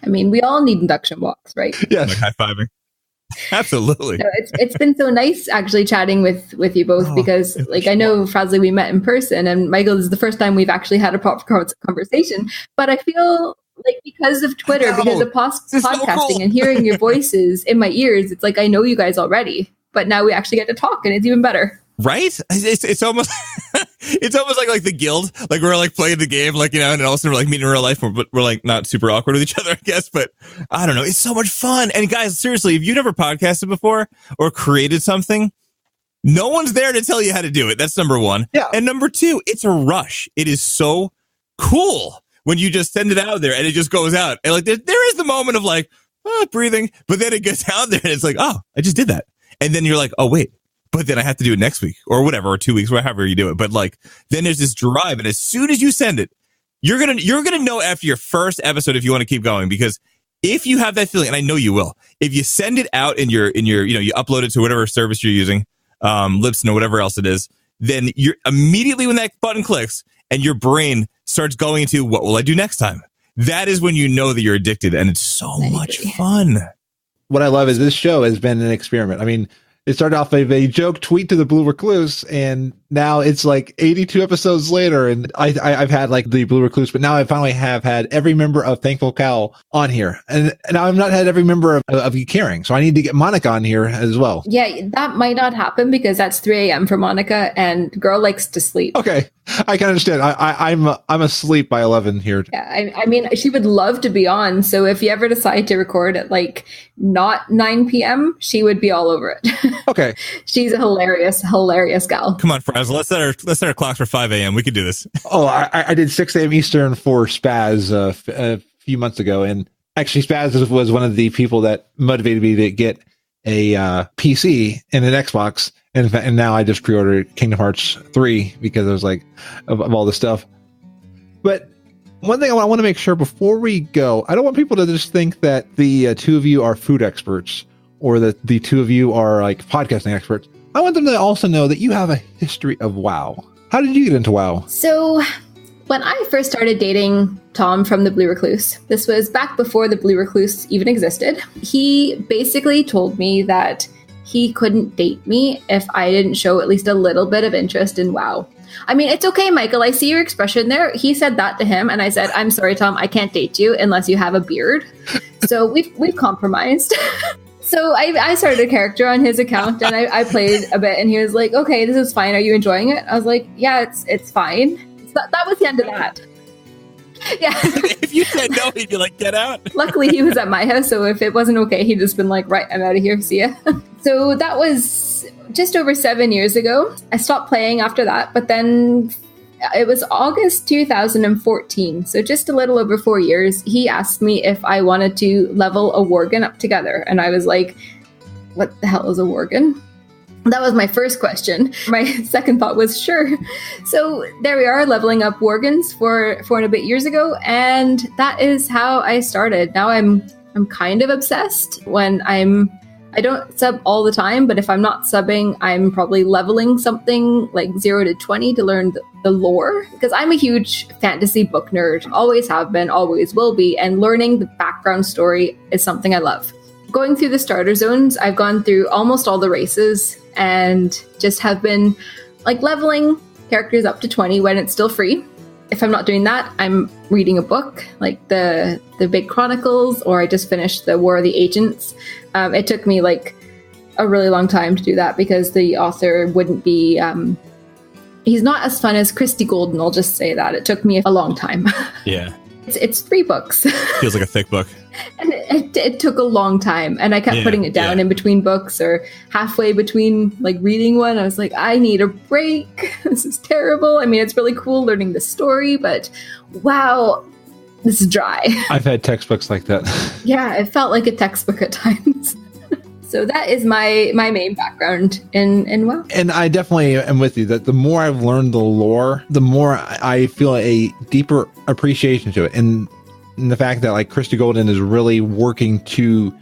I mean, we all need induction walks, right? Yes. Like high-fiving. Absolutely. No, it's been so nice actually chatting with you both because like I know Frazley we met in person and Michael, this is the first time we've actually had a proper conversation. But I feel like because of Twitter, because of podcasting so cool. and hearing your voices in my ears, it's like I know you guys already, but now we actually get to talk and it's even better. Right? It's almost it's almost like the guild. Like we're like playing the game, like, and all of a sudden we're like meeting in real life, but we're like not super awkward with each other, I guess. But I don't know. It's so much fun. And guys, seriously, if you've never podcasted before or created something, no one's there to tell you how to do it. That's number one. Yeah. And number two, it's a rush. It is so cool when you just send it out there and it just goes out. And like there is the moment of like, breathing, but then it gets out there and it's like, oh, I just did that. And then you're like, oh, wait. But then I have to do it next week or whatever, or 2 weeks, whatever you do it. But like, then there's this drive. And as soon as you send it, you're going to know after your first episode, if you want to keep going, because if you have that feeling, and I know you will, if you send it out in your, you upload it to whatever service you're using, Libsyn or whatever else it is, then you're immediately when that button clicks and your brain starts going into what will I do next time? That is when you know that you're addicted and it's so much fun. What I love is this show has been an experiment. I mean, it started off with a joke tweet to the Blue Recluse, and now it's like 82 episodes later, and I've had like the Blue Recluse, but now I finally have had every member of Thankful Cow on here, and I've not had every member of Caring, so I need to get Monica on here as well. Yeah, that might not happen because that's 3 a.m. for Monica, and girl likes to sleep. Okay, I can understand. I'm asleep by 11 here. Yeah, I mean, she would love to be on, so if you ever decide to record at like not 9 p.m., she would be all over it. Okay. She's a hilarious gal. Come on, Frazzle. Let's set our clocks for 5 a.m. We could do this. Oh, I did 6 a.m. Eastern for Spaz a few months ago. And actually, Spaz was one of the people that motivated me to get a PC and an Xbox. And now I just pre-ordered Kingdom Hearts 3 because I was like, of all this stuff. But one thing I want to make sure before we go, I don't want people to just think that the two of you are food experts or that the two of you are like podcasting experts. I want them to also know that you have a history of WoW. How did you get into WoW? So when I first started dating Tom from the Blue Recluse, this was back before the Blue Recluse even existed. He basically told me that he couldn't date me if I didn't show at least a little bit of interest in WoW. I mean, it's okay, Michael. I see your expression there. He said that to him, and I said, I'm sorry, Tom, I can't date you unless you have a beard. So we've compromised. So I started a character on his account and I played a bit and he was like, okay, this is fine. Are you enjoying it? I was like, yeah, it's fine. That was the end of that. Yeah. If you said no, he'd be like, get out. Luckily, he was at my house. So if it wasn't okay, he'd just been like, right, I'm out of here. See ya. So that was just over 7 years ago. I stopped playing after that. But then it was August 2014, so just a little over 4 years, he asked me if I wanted to level a Worgen up together. And I was like, what the hell is a Worgen? That was my first question. My second thought was, sure. So there we are, leveling up Worgens for and a bit years ago. And that is how I started. Now I'm kind of obsessed when I don't sub all the time, but if I'm not subbing, I'm probably leveling something like 0 to 20 to learn the lore, because I'm a huge fantasy book nerd, always have been, always will be, and learning the background story is something I love. Going through the starter zones, I've gone through almost all the races and just have been like leveling characters up to 20 when it's still free. If I'm not doing that, I'm reading a book like the Big Chronicles, or I just finished the War of the Agents. It took me like a really long time to do that because the author wouldn't be, he's not as fun as Christy Golden, I'll just say that. It took me a long time. Yeah. It's 3 books. Feels like a thick book. And it took a long time. And I kept putting it down in between books or halfway between like reading one. I was like, I need a break. This is terrible. I mean, it's really cool learning the story, but wow, this is dry. I've had textbooks like that. Yeah, it felt like a textbook at times. So that is my main background in WoW. And I definitely am with you that the more I've learned the lore, the more I feel a deeper appreciation to it. And the fact that like Christy Golden is really working to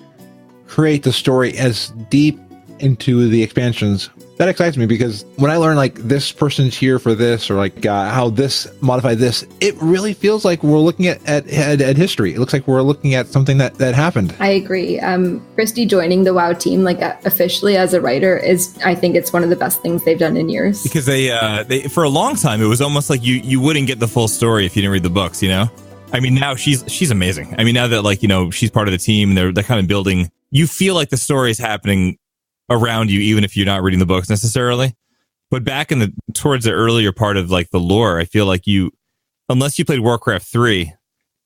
create the story as deep into the expansions, that excites me because when I learn like this person's here for this or like how this modified this, it really feels like we're looking at history. It looks like we're looking at something that happened. I agree. Christy joining the WoW team like officially as a writer is, I think it's one of the best things they've done in years. They for a long time it was almost like you wouldn't get the full story if you didn't read the books, you know? I mean, now she's amazing. I mean, now that like, you know, she's part of the team, they're kind of building, you feel like the story is happening around you, even if you're not reading the books necessarily. But back towards the earlier part of like the lore, I feel like unless you played Warcraft 3,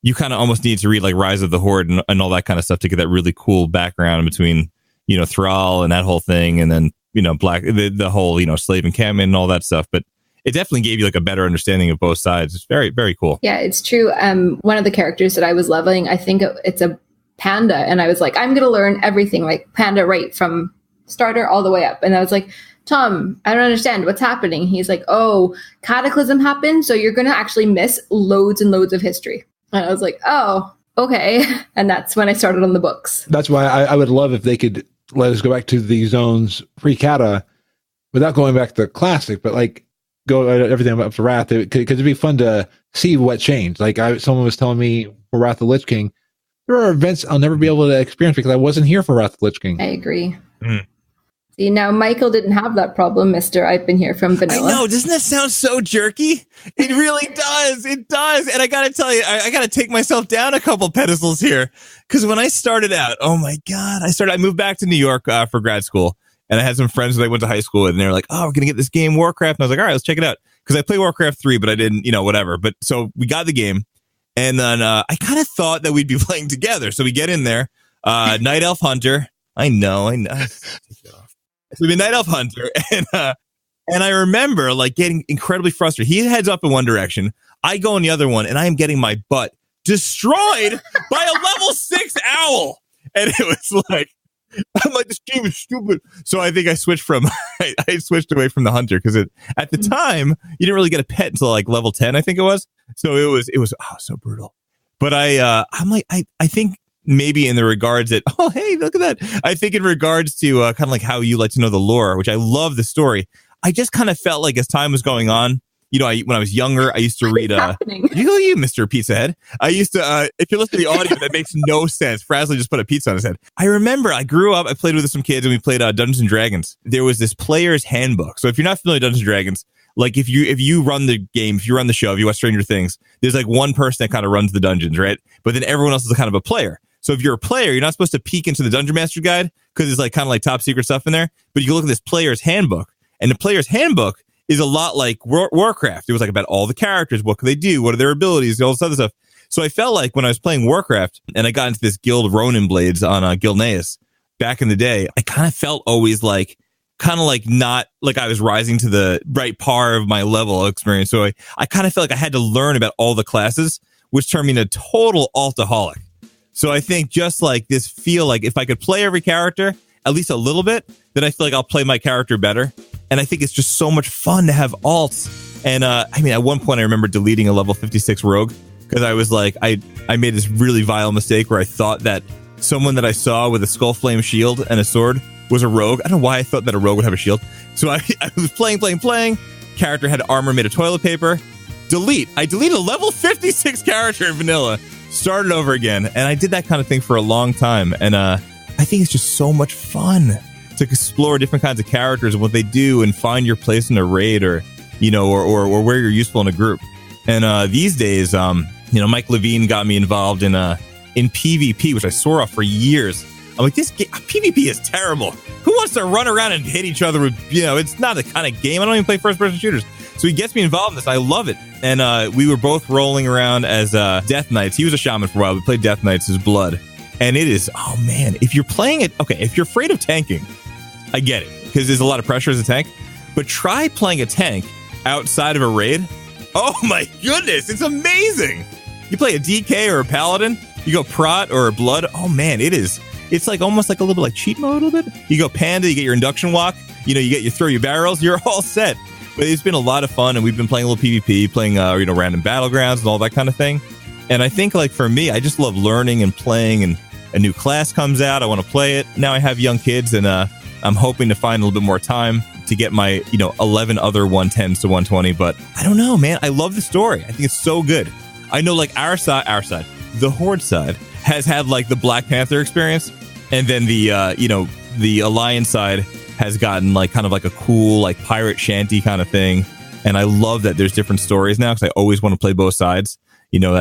you kind of almost need to read like Rise of the Horde and all that kind of stuff to get that really cool background between, you know, Thrall and that whole thing. And then, you know, the whole, you know, slave encampment and all that stuff. But it definitely gave you like a better understanding of both sides. It's very, very cool. Yeah, it's true. One of the characters that I was leveling, I think it's a panda. And I was like, I'm going to learn everything like panda right from starter all the way up. And I was like, Tom, I don't understand what's happening. He's like, oh, cataclysm happened, so you're going to actually miss loads and loads of history. And I was like, oh, okay. And that's when I started on the books. That's why I would love if they could let us go back to the zones pre-cata without going back to the classic, but like go everything up to Wrath, because it'd be fun to see what changed. Like someone was telling me for Wrath of the Lich King, there are events I'll never be able to experience because I wasn't here for Wrath of the Lich King. I agree. See, now Michael didn't have that problem, Mr. I've been here from vanilla. I know, doesn't that sound so jerky? It really does. It does. And I got to tell you, I got to take myself down a couple pedestals here. Because when I started out, oh my God, I moved back to New York for grad school. And I had some friends that I went to high school with, and they were like, oh, we're going to get this game, Warcraft. And I was like, all right, let's check it out. Because I played Warcraft 3, but I didn't, you know, whatever. But so we got the game. And then I kind of thought that we'd be playing together. So we get in there, Night Elf Hunter. I know. So we've been Night Elf Hunter, and I remember like getting incredibly frustrated. He heads up in one direction, I go in the other one, and I am getting my butt destroyed by a level 6 owl. And it was like, I'm like, this game is stupid. So I think I switched I switched away from the hunter because at the time you didn't really get a pet until like level 10, I think it was. So it was so brutal. But I'm like, I think. Maybe in the regards that, oh, hey, look at that. I think in regards to kind of like how you like to know the lore, which I love the story. I just kind of felt like as time was going on, you know, when I was younger, I used to read, you, Mr. Pizza Head. I used to, if you listen to the audio, that makes no sense. Frazley just put a pizza on his head. I remember I grew up, I played with some kids and we played Dungeons and Dragons. There was this player's handbook. So if you're not familiar with Dungeons and Dragons, like if you run the game, if you run the show, if you watch Stranger Things, there's like one person that kind of runs the dungeons, right? But then everyone else is kind of a player. So if you're a player, you're not supposed to peek into the Dungeon Master Guide because it's like kind of like top secret stuff in there. But you can look at this player's handbook, and the player's handbook is a lot like Warcraft. It was like about all the characters, what can they do, what are their abilities, all this other stuff. So I felt like when I was playing Warcraft and I got into this guild Ronin Blades on Gilneas back in the day, I kind of felt always like kind of like not like I was rising to the right par of my level experience. So I kind of felt like I had to learn about all the classes, which turned me into a total altaholic. So I think just like this feel like if I could play every character at least a little bit, then I feel like I'll play my character better. And I think it's just so much fun to have alts. And I mean, at one point I remember deleting a level 56 rogue because I was like, I made this really vile mistake where I thought that someone that I saw with a skull flame shield and a sword was a rogue. I don't know why I thought that a rogue would have a shield. So I was playing. Character had armor made of toilet paper. Delete. I deleted a level 56 character in vanilla. Started over again, and I did that kind of thing for a long time, and I think it's just so much fun to explore different kinds of characters and what they do and find your place in a raid or you know or where you're useful in a group. And these days you know, Mike Levine got me involved in PvP, which I swore off for years. I'm like, this game, PvP is terrible. Who wants to run around and hit each other with, it's not the kind of game. I don't even play first-person shooters. So he gets me involved in this. I love it. And we were both rolling around as Death Knights. He was a shaman for a while. We played Death Knights as Blood. And it is, oh man, if you're playing it, okay, if you're afraid of tanking, I get it, because there's a lot of pressure as a tank. But try playing a tank outside of a raid. Oh my goodness, it's amazing. You play a DK or a Paladin, you go Prot or a Blood. Oh man, it's like almost like a little bit like cheat mode a little bit. You go Panda, you get your induction walk, you throw your barrels, you're all set. But it's been a lot of fun, and we've been playing a little PvP, playing random battlegrounds and all that kind of thing. And I think like for me, I just love learning and playing, and a new class comes out, I want to play it. Now I have young kids, and I'm hoping to find a little bit more time to get my 11 other 110s to 120. But I don't know, man. I love the story. I think it's so good. I know like our side, the Horde side has had like the Black Panther experience, and then the Alliance side has gotten like kind of like a cool like pirate shanty kind of thing. And I love that there's different stories now, because I always want to play both sides.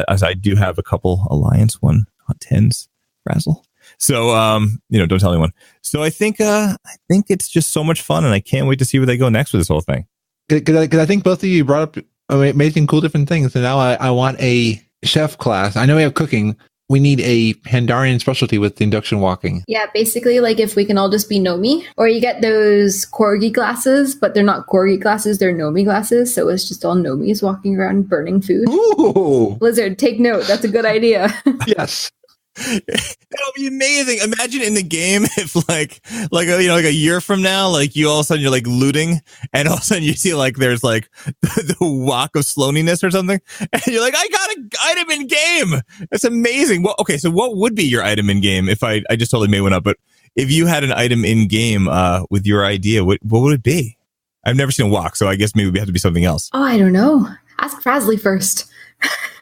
As I do have a couple Alliance 110s, Frazzle. So, don't tell anyone. So I think it's just so much fun, and I can't wait to see where they go next with this whole thing. Because I think both of you brought up amazing, cool, different things, and now I want a chef class. I know we have cooking. We need a Pandarian specialty with the induction walking. Yeah, basically, like if we can all just be Nomi, or you get those corgi glasses, but they're not corgi glasses, they're Nomi glasses. So it's just all Nomis walking around burning food. Ooh. Blizzard, take note. That's a good idea. Yes. That'll be amazing. Imagine in the game if like a year from now, like you all of a sudden you're like looting, and all of a sudden you see like there's like the walk of sloaniness or something, and you're like, I got an item in game. That's amazing. Well, okay, so what would be your item in game? If I just totally made one up, but if you had an item in game with your idea, what would it be? I've never seen a walk, so I guess maybe it would have to be something else. Oh, I don't know. Ask Frazley first.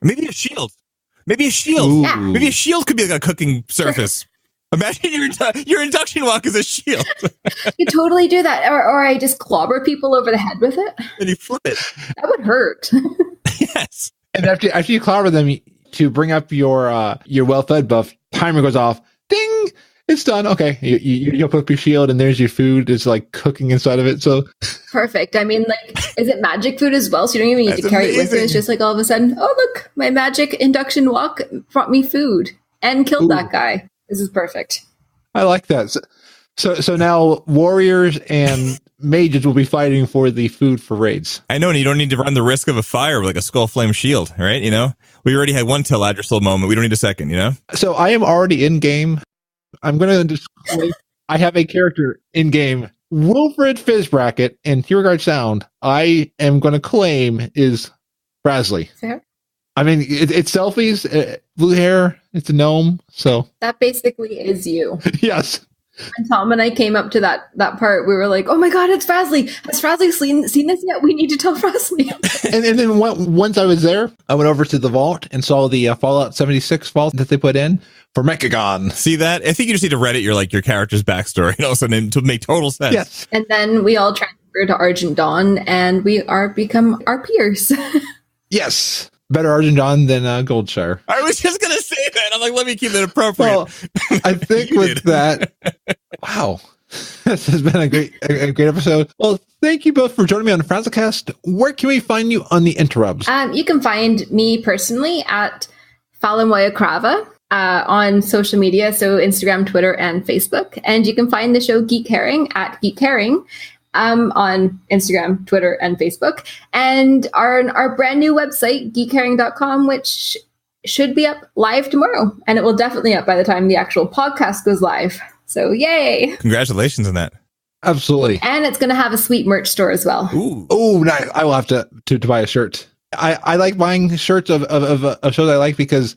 Maybe a shield. Maybe a shield. Yeah. Maybe a shield could be like a cooking surface. Imagine your induction walk is a shield. You totally do that. Or I just clobber people over the head with it. And you flip it. That would hurt. Yes. And after you clobber them, to bring up your well-fed buff, timer goes off. Ding! It's done. Okay. You put up your shield, and there's your food. It's like cooking inside of it. So perfect. I mean, like, is it magic food as well? So you don't even need to carry it with you. It's just like all of a sudden, oh, look, my magic induction walk brought me food and killed that guy. This is perfect. I like that. So now warriors and mages will be fighting for the food for raids. I know, and you don't need to run the risk of a fire with like a skull flame shield, right? We already had one Teladrosol moment. We don't need a second, So I am already in game. I'm going to display. I have a character in game, Wilfred Fizzbracket, and Here Regard Sound. I am going to claim is Frazley. Fair. I mean, it's selfies, blue hair. It's a gnome. So that basically is you. Yes. When Tom and I came up to that part, we were like, "Oh my God, it's Frazley! Has Frazley seen this yet? We need to tell Frazley." and then once I was there, I went over to the vault and saw the Fallout 76 vault that they put in for Mechagon. See that? I think you just need to Reddit your character's backstory, and all of a sudden to make total sense. Yes. And then we all transferred to Argent Dawn, and we become our peers. Yes. Better Argent Dawn than Goldshire. I was just going to say that. I'm like, let me keep it appropriate. Well, I think with that, wow, this has been a great episode. Well, thank you both for joining me on the FrazlCast. Where can we find you on the interwebs? You can find me personally at Falamoya Krava on social media, so Instagram, Twitter, and Facebook. And you can find the show Geek Herring at Geek Herring. On Instagram, Twitter, and Facebook, and our brand new website, geekherring.com, which should be up live tomorrow, and it will definitely up by the time the actual podcast goes live. So yay! Congratulations on that. Absolutely. And it's going to have a sweet merch store as well. Ooh. Oh, nice. I will have to buy a shirt. I like buying shirts of shows I like, because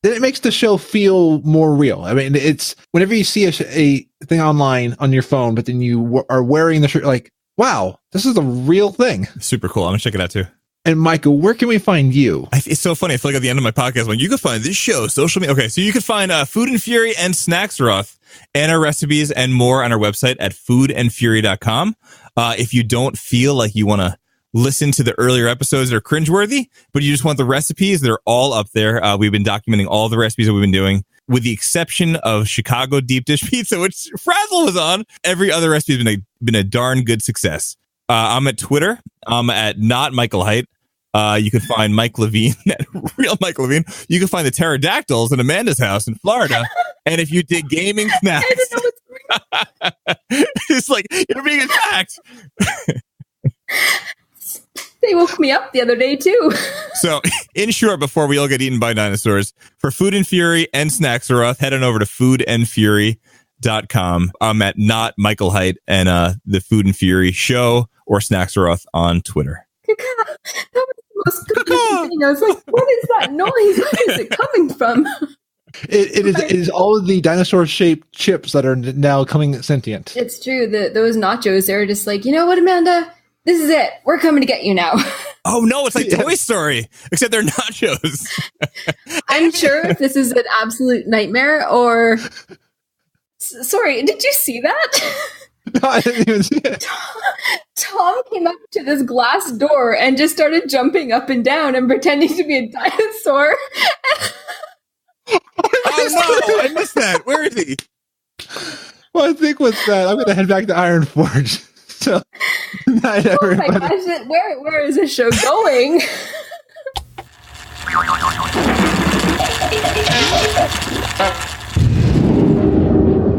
then it makes the show feel more real. I mean, it's whenever you see a thing online on your phone, but then you are wearing the shirt, like, wow, this is a real thing. Super cool. I'm going to check it out too. And Michael, where can we find you? It's so funny. I feel like at the end of my podcast, when you can find this show, social media. Okay, so you can find Food and Fury and Snacks Roth and our recipes and more on our website at foodandfury.com. If you don't feel like you want to listen to the earlier episodes that are cringeworthy, but you just want the recipes, they're all up there. We've been documenting all the recipes that we've been doing, with the exception of Chicago deep dish pizza, which Frazl was on. Every other recipe has been a darn good success. I'm at Twitter. I'm at not Michael Heit. You can find Mike Levine at Real Mike Levine. You can find the pterodactyls in Amanda's house in Florida. And if you dig gaming snacks, it's like you're being attacked. They woke me up the other day too. So, in short, before we all get eaten by dinosaurs, for Food and Fury and Snacksaroth, head on over to foodandfury.com. I'm at not Michael Heit and the Food and Fury show or Snacksaroth on Twitter. That was the most confusing thing. I was like, what is that noise? Where is it coming from? It is all of the dinosaur-shaped chips that are now coming sentient. It's true. Those nachos, they're just like, you know what, Amanda? This is it. We're coming to get you now. Oh, no, it's like Toy Story, except they're nachos. I'm sure if this is an absolute nightmare or... Sorry, did you see that? No, I didn't even see it. Tom came up to this glass door and just started jumping up and down and pretending to be a dinosaur. Oh, no, I missed that. Where is he? Well, I think with that, I'm going to head back to Iron Forge. So, night, everybody. Oh my gosh, where is this show going?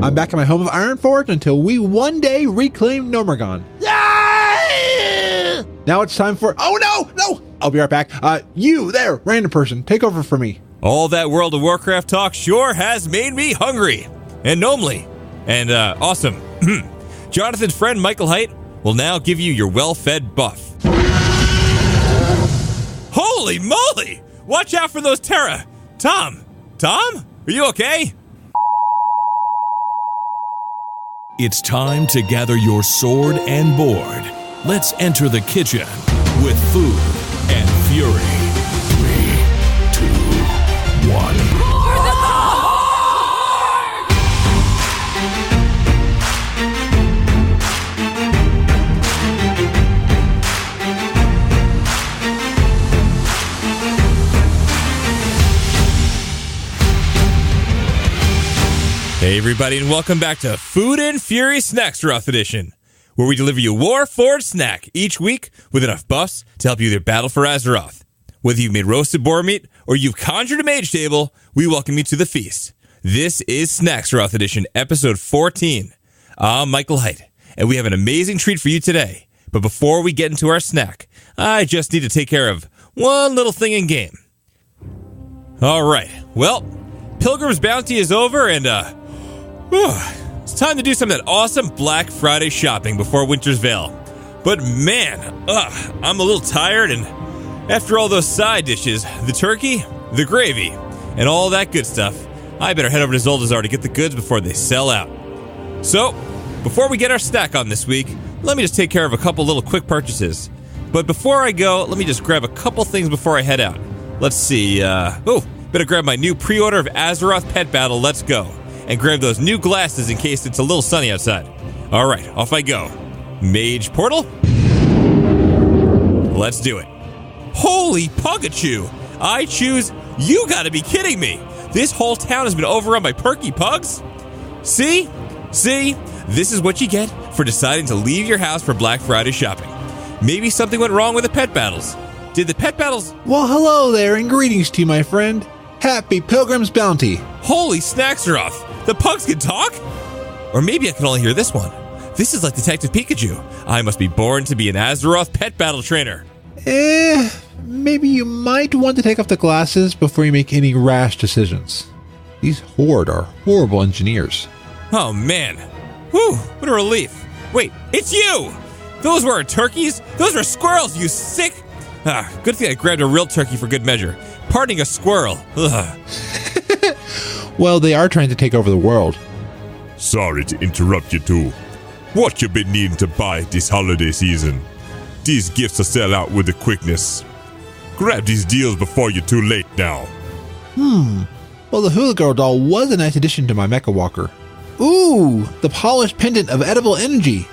I'm back at my home of Iron Forge until we one day reclaim Nomergon. Yeah! Now it's time for... Oh, no! I'll be right back. You there, random person, take over for me. All that World of Warcraft talk sure has made me hungry and gnomely and awesome. Jonathan's friend Michael Heit will now give you your well-fed buff. Holy moly! Watch out for those Terra. Tom, are you okay? It's time to gather your sword and board. Let's enter the kitchen with Food and Fury. 3, 2, 1. Hey everybody, and welcome back to Food and Fury Snacksaroth Edition, where we deliver you a war-forged snack each week with enough buffs to help you either battle for Azeroth. Whether you've made roasted boar meat or you've conjured a mage table, we welcome you to the feast. This is Snacksaroth Edition, episode 14. I'm Michael Heit, and we have an amazing treat for you today. But before we get into our snack, I just need to take care of one little thing in game. Alright, well, Pilgrim's Bounty is over, and it's time to do some of that awesome Black Friday shopping before Winter's Veil. But man, I'm a little tired, and after all those side dishes, the turkey, the gravy, and all that good stuff, I better head over to Zoldazar to get the goods before they sell out. So, before we get our stack on this week, let me just take care of a couple little quick purchases. But before I go, let me just grab a couple things before I head out. Let's see, better grab my new pre-order of Azeroth Pet Battle, let's go. And grab those new glasses in case it's a little sunny outside. Alright, off I go. Mage Portal? Let's do it. Holy Pugachoo! I choose... You gotta be kidding me! This whole town has been overrun by perky pugs? See? This is what you get for deciding to leave your house for Black Friday shopping. Maybe something went wrong with the pet battles. Did the pet battles... Well, hello there, and greetings to you, my friend. Happy Pilgrim's Bounty. Holy Snacksaroth! The pugs can talk? Or maybe I can only hear this one. This is like Detective Pikachu. I must be born to be an Azeroth pet battle trainer. Maybe you might want to take off the glasses before you make any rash decisions. These Horde are horrible engineers. Oh man. Whew, what a relief. Wait, it's you! Those weren't turkeys, those were squirrels, you sick... good thing I grabbed a real turkey for good measure. Parting a squirrel. Ugh. Well, they are trying to take over the world. Sorry to interrupt you two. What you been needing to buy this holiday season? These gifts will sell out with the quickness. Grab these deals before you're too late now. Well, the Hula Girl doll was a nice addition to my Mecha Walker. Ooh, the polished pendant of edible energy,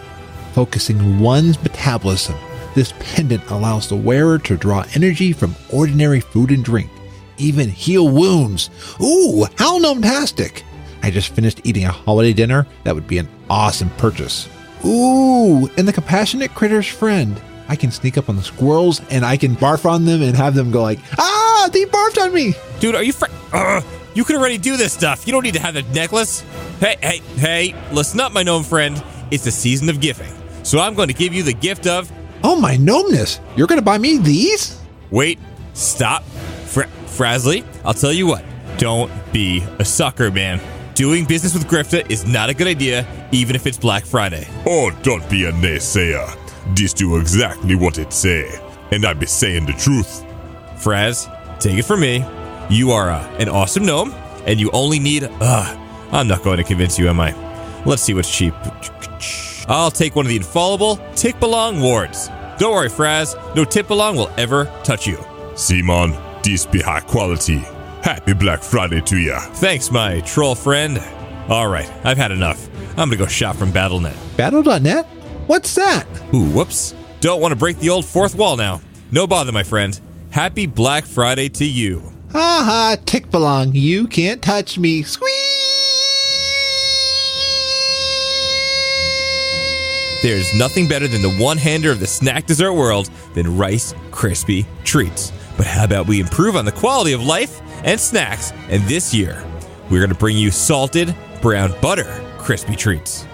focusing one's metabolism. This pendant allows the wearer to draw energy from ordinary food and drink, even heal wounds. Ooh, how gnome-tastic! I just finished eating a holiday dinner. That would be an awesome purchase. Ooh, and the compassionate critter's friend. I can sneak up on the squirrels and I can barf on them and have them go like, ah, they barfed on me. Dude, are you you could already do this stuff. You don't need to have that necklace. Hey, listen up, my gnome friend. It's the season of gifting. So I'm going to give you the gift of... Oh, my gnomeness. You're going to buy me these? Wait, stop. Frazley, I'll tell you what. Don't be a sucker, man. Doing business with Grifta is not a good idea, even if it's Black Friday. Oh, don't be a naysayer. This do exactly what it say. And I be saying the truth. Fraz, take it from me. You are an awesome gnome, and you only need... I'm not going to convince you, am I? Let's see what's cheap. I'll take one of the infallible Tick-Belong wards. Don't worry, Fraz. No Tick-Belong will ever touch you. Simon, this be high quality. Happy Black Friday to ya. Thanks, my troll friend. All right, I've had enough. I'm gonna go shop from Battle.net. Battle.net? What's that? Ooh, whoops. Don't want to break the old fourth wall now. No bother, my friend. Happy Black Friday to you. Ha ha, Tick-Belong, you can't touch me. Squeeze! There's nothing better than the one-hander of the snack dessert world than Rice Krispie Treats. But how about we improve on the quality of life and snacks, and this year, we're going to bring you salted brown butter Krispie Treats.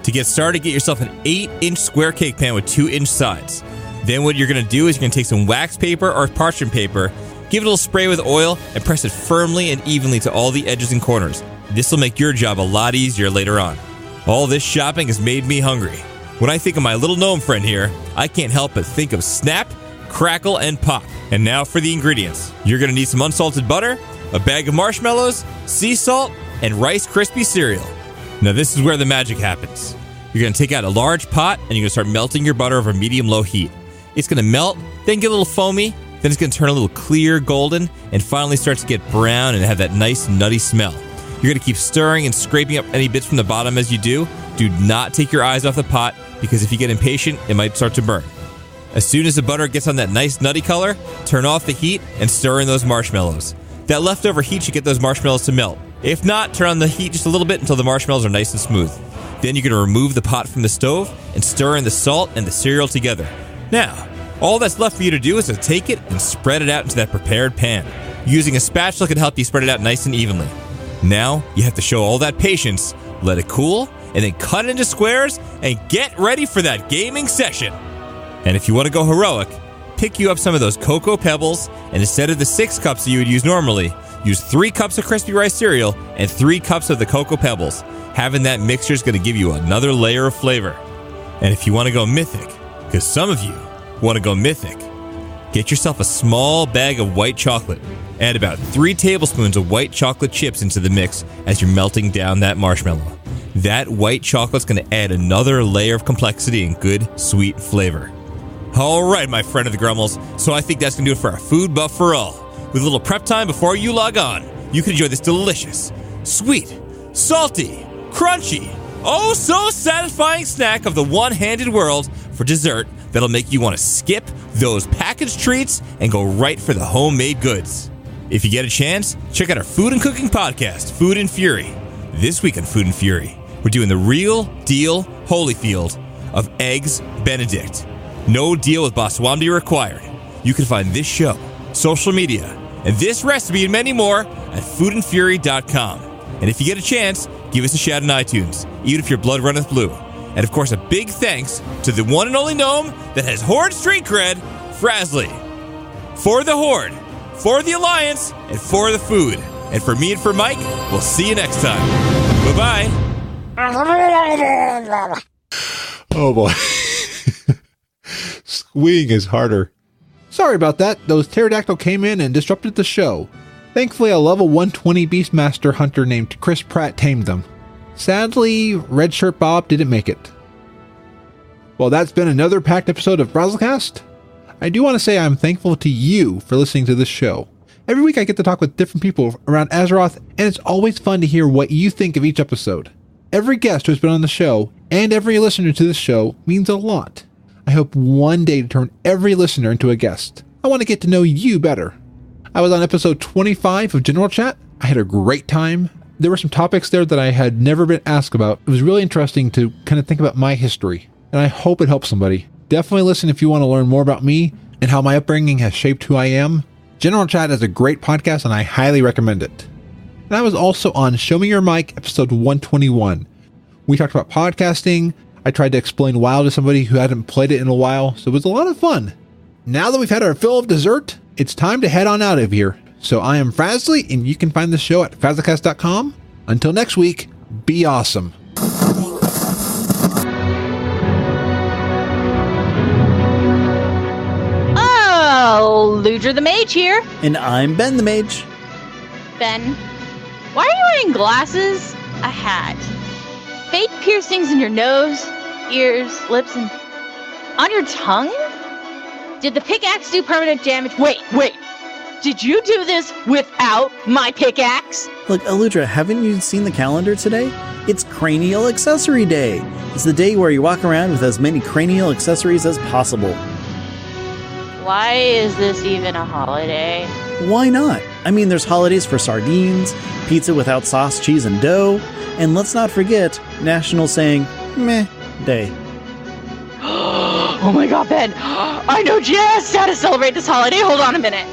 To get started, get yourself an 8-inch square cake pan with 2-inch sides. Then what you're going to do is you're going to take some wax paper or parchment paper, give it a little spray with oil, and press it firmly and evenly to all the edges and corners. This will make your job a lot easier later on. All this shopping has made me hungry. When I think of my little gnome friend here, I can't help but think of snap, crackle, and pop. And now for the ingredients. You're going to need some unsalted butter, a bag of marshmallows, sea salt, and Rice Krispie cereal. Now this is where the magic happens. You're going to take out a large pot and you're going to start melting your butter over medium-low heat. It's going to melt, then get a little foamy, then it's going to turn a little clear golden, and finally start to get brown and have that nice nutty smell. You're going to keep stirring and scraping up any bits from the bottom as you do. Do not take your eyes off the pot, because if you get impatient, it might start to burn. As soon as the butter gets on that nice nutty color, turn off the heat and stir in those marshmallows. That leftover heat should get those marshmallows to melt. If not, turn on the heat just a little bit until the marshmallows are nice and smooth. Then you're going to remove the pot from the stove and stir in the salt and the cereal together. Now, all that's left for you to do is to take it and spread it out into that prepared pan. Using a spatula can help you spread it out nice and evenly. Now, you have to show all that patience, let it cool, and then cut it into squares and get ready for that gaming session. And if you want to go heroic, pick you up some of those cocoa pebbles, and instead of the 6 cups that you would use normally, use 3 cups of crispy rice cereal and 3 cups of the cocoa pebbles. Having that mixture is going to give you another layer of flavor. And if you want to go mythic, because some of you want to go mythic, get yourself a small bag of white chocolate. Add about 3 tablespoons of white chocolate chips into the mix as you're melting down that marshmallow. That white chocolate's going to add another layer of complexity and good, sweet flavor. All right, my friend of the Grummels, so I think that's going to do it for our food buff for all. With a little prep time before you log on, you can enjoy this delicious, sweet, salty, crunchy, oh so satisfying snack of the one-handed world for dessert that'll make you want to skip those packaged treats and go right for the homemade goods. If you get a chance, check out our food and cooking podcast, Food and Fury. This week on Food and Fury, we're doing the real deal Holyfield of Eggs Benedict. No deal with Boswamdi required. You can find this show, social media, and this recipe and many more at foodandfury.com. And if you get a chance, give us a shout on iTunes, even if your blood runneth blue. And of course, a big thanks to the one and only gnome that has Horde street cred, Frazley. For the Horde, for the Alliance, and for the food. And for me and for Mike, we'll see you next time. Bye-bye. Oh boy. Squeeing is harder. Sorry about that. Those pterodactyl came in and disrupted the show. Thankfully, a level 120 Beastmaster hunter named Chris Pratt tamed them. Sadly, Red Shirt Bob didn't make it. Well, that's been another packed episode of FrazlCast. I do want to say I'm thankful to you for listening to this show. Every week I get to talk with different people around Azeroth, and it's always fun to hear what you think of each episode. Every guest who's been on the show, and every listener to this show, means a lot. I hope one day to turn every listener into a guest. I want to get to know you better. I was on episode 25 of General Chat. I had a great time. There were some topics there that I had never been asked about. It was really interesting to kind of think about my history, and I hope it helps somebody. Definitely listen if you want to learn more about me and how my upbringing has shaped who I am. General Chat is a great podcast, and I highly recommend it. And I was also on Show Me Your Mic, episode 121. We talked about podcasting. I tried to explain WoW to somebody who hadn't played it in a while, so it was a lot of fun. Now that we've had our fill of dessert, it's time to head on out of here. So I am Frazley, and you can find the show at FrazlCast.com. Until next week, be awesome. Oh, Ludra the Mage here. And I'm Ben the Mage. Ben, why are you wearing glasses, a hat, fake piercings in your nose, ears, lips, and on your tongue? Did the pickaxe do permanent damage? Wait. Did you do this without my pickaxe? Look, Aludra, haven't you seen the calendar today? It's Cranial Accessory Day. It's the day where you walk around with as many cranial accessories as possible. Why is this even a holiday? Why not? I mean, there's holidays for sardines, pizza without sauce, cheese, and dough, and let's not forget National Saying Meh Day. Oh my god, Ben! I know just how to celebrate this holiday. Hold on a minute.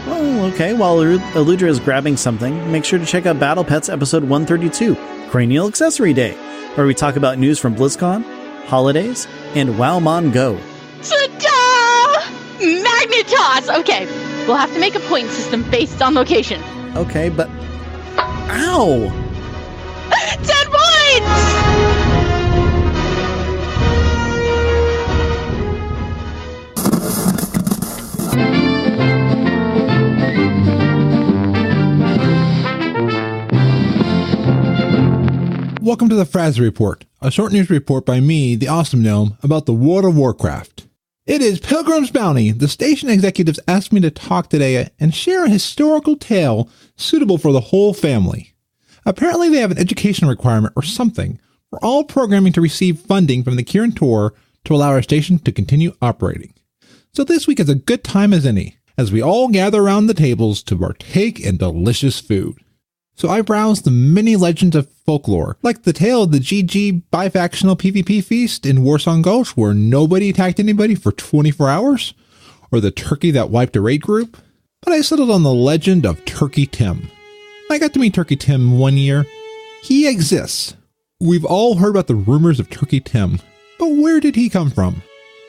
Oh, okay. While Aludra is grabbing something, make sure to check out Battle Pets episode 132, Cranial Accessory Day, where we talk about news from BlizzCon, holidays, and Wowmon Go. Ta-da! Magnetos! Okay, we'll have to make a point system based on location. Okay, but... Ow! 10 points! Welcome to the Frazley Report, a short news report by me, the Awesome Gnome, about the World of Warcraft. It is Pilgrim's Bounty. The station executives asked me to talk today and share a historical tale suitable for the whole family. Apparently they have an education requirement or something for all programming to receive funding from the Kirin Tor to allow our station to continue operating. So this week is a good time as any, as we all gather around the tables to partake in delicious food. So I browsed the many legends of folklore, like the tale of the GG bifactional PvP feast in Warsong Gulch where nobody attacked anybody for 24 hours, or the turkey that wiped a raid group. But I settled on the legend of Turkey Tim. I got to meet Turkey Tim one year. He exists. We've all heard about the rumors of Turkey Tim, but where did he come from?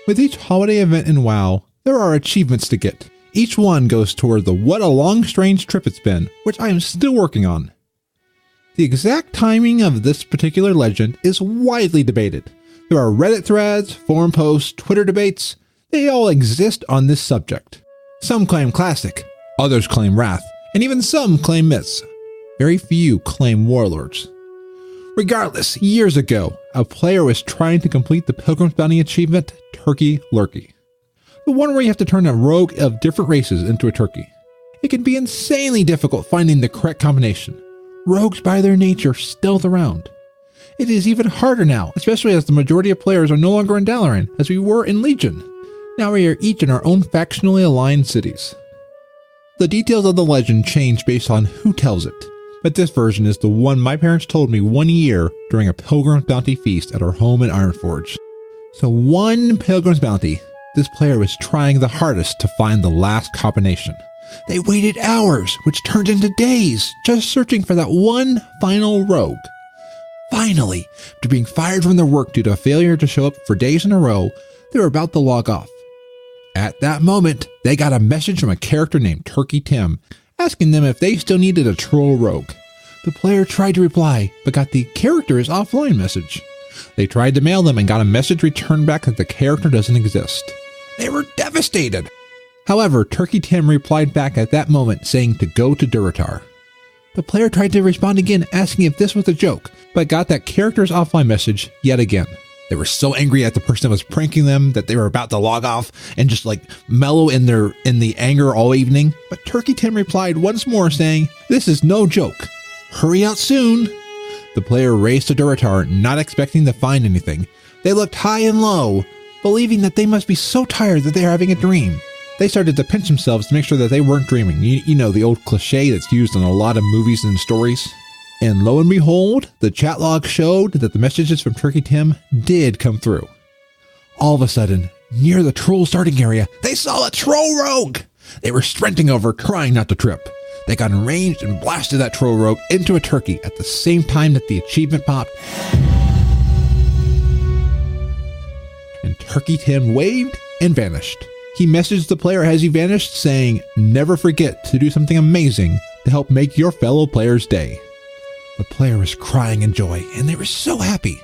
With each holiday event in WoW, there are achievements to get. Each one goes toward the what a long strange trip it's been, which I am still working on. The exact timing of this particular legend is widely debated. There are Reddit threads, forum posts, Twitter debates. They all exist on this subject. Some claim classic, others claim wrath, and even some claim myths. Very few claim warlords. Regardless, years ago, a player was trying to complete the Pilgrim's Bounty achievement, Turkey Lurkey. The one where you have to turn a rogue of different races into a turkey. It can be insanely difficult finding the correct combination. Rogues by their nature stealth around. It is even harder now, especially as the majority of players are no longer in Dalaran, as we were in Legion. Now we are each in our own factionally aligned cities. The details of the legend change based on who tells it, but this version is the one my parents told me one year during a Pilgrim's Bounty feast at our home in Ironforge. So one Pilgrim's Bounty, this player was trying the hardest to find the last combination. They waited hours, which turned into days, just searching for that one final rogue. Finally, after being fired from their work due to a failure to show up for days in a row, they were about to log off. At that moment, they got a message from a character named Turkey Tim, asking them if they still needed a troll rogue. The player tried to reply, but got the character is offline message. They tried to mail them and got a message returned back that the character doesn't exist. They were devastated. However, Turkey Tim replied back at that moment saying to go to Durotar. The player tried to respond again asking if this was a joke, but got that character's offline message yet again. They were so angry at the person that was pranking them that they were about to log off and just mellow in the anger all evening. But Turkey Tim replied once more saying, "This is no joke. Hurry out soon." The player raced to Durotar, not expecting to find anything. They looked high and low, believing that they must be so tired that they are having a dream. They started to pinch themselves to make sure that they weren't dreaming. You know, the old cliche that's used in a lot of movies and stories. And lo and behold, the chat log showed that the messages from Turkey Tim did come through. All of a sudden, near the troll starting area, they saw a troll rogue. They were sprinting over, trying not to trip. They got in range and blasted that troll rogue into a turkey at the same time that the achievement popped. And Turkey Tim waved and vanished. He messaged the player as he vanished saying, "Never forget to do something amazing to help make your fellow player's day." The player was crying in joy, and they were so happy.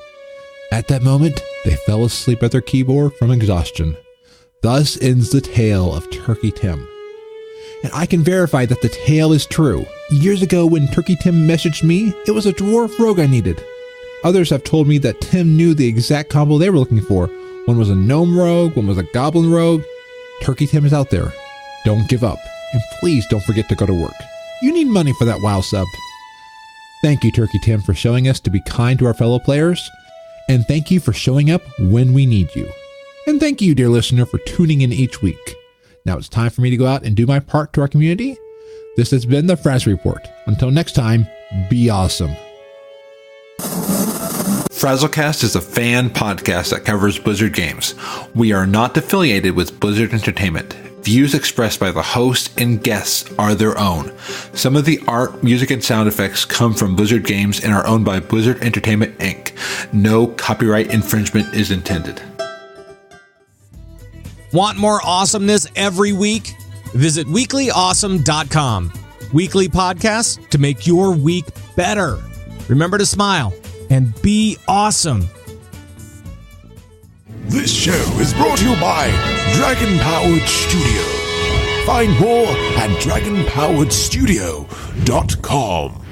At that moment, they fell asleep at their keyboard from exhaustion. Thus ends the tale of Turkey Tim. And I can verify that the tale is true. Years ago when Turkey Tim messaged me, it was a dwarf rogue I needed. Others have told me that Tim knew the exact combo they were looking for. One was a gnome rogue, one was a goblin rogue. Turkey Tim is out there. Don't give up. And please don't forget to go to work. You need money for that WoW sub. Thank you, Turkey Tim, for showing us to be kind to our fellow players. And thank you for showing up when we need you. And thank you, dear listener, for tuning in each week. Now it's time for me to go out and do my part to our community. This has been the Frazley Report. Until next time, be awesome. FrazlCast is a fan podcast that covers Blizzard games. We are not affiliated with Blizzard Entertainment. Views expressed by the host and guests are their own. Some of the art, music, and sound effects come from Blizzard games and are owned by Blizzard Entertainment, Inc. No copyright infringement is intended. Want more awesomeness every week? Visit weeklyawesome.com. Weekly podcasts to make your week better. Remember to smile and be awesome. This show is brought to you by Dragon Powered Studio. Find more at dragonpoweredstudio.com.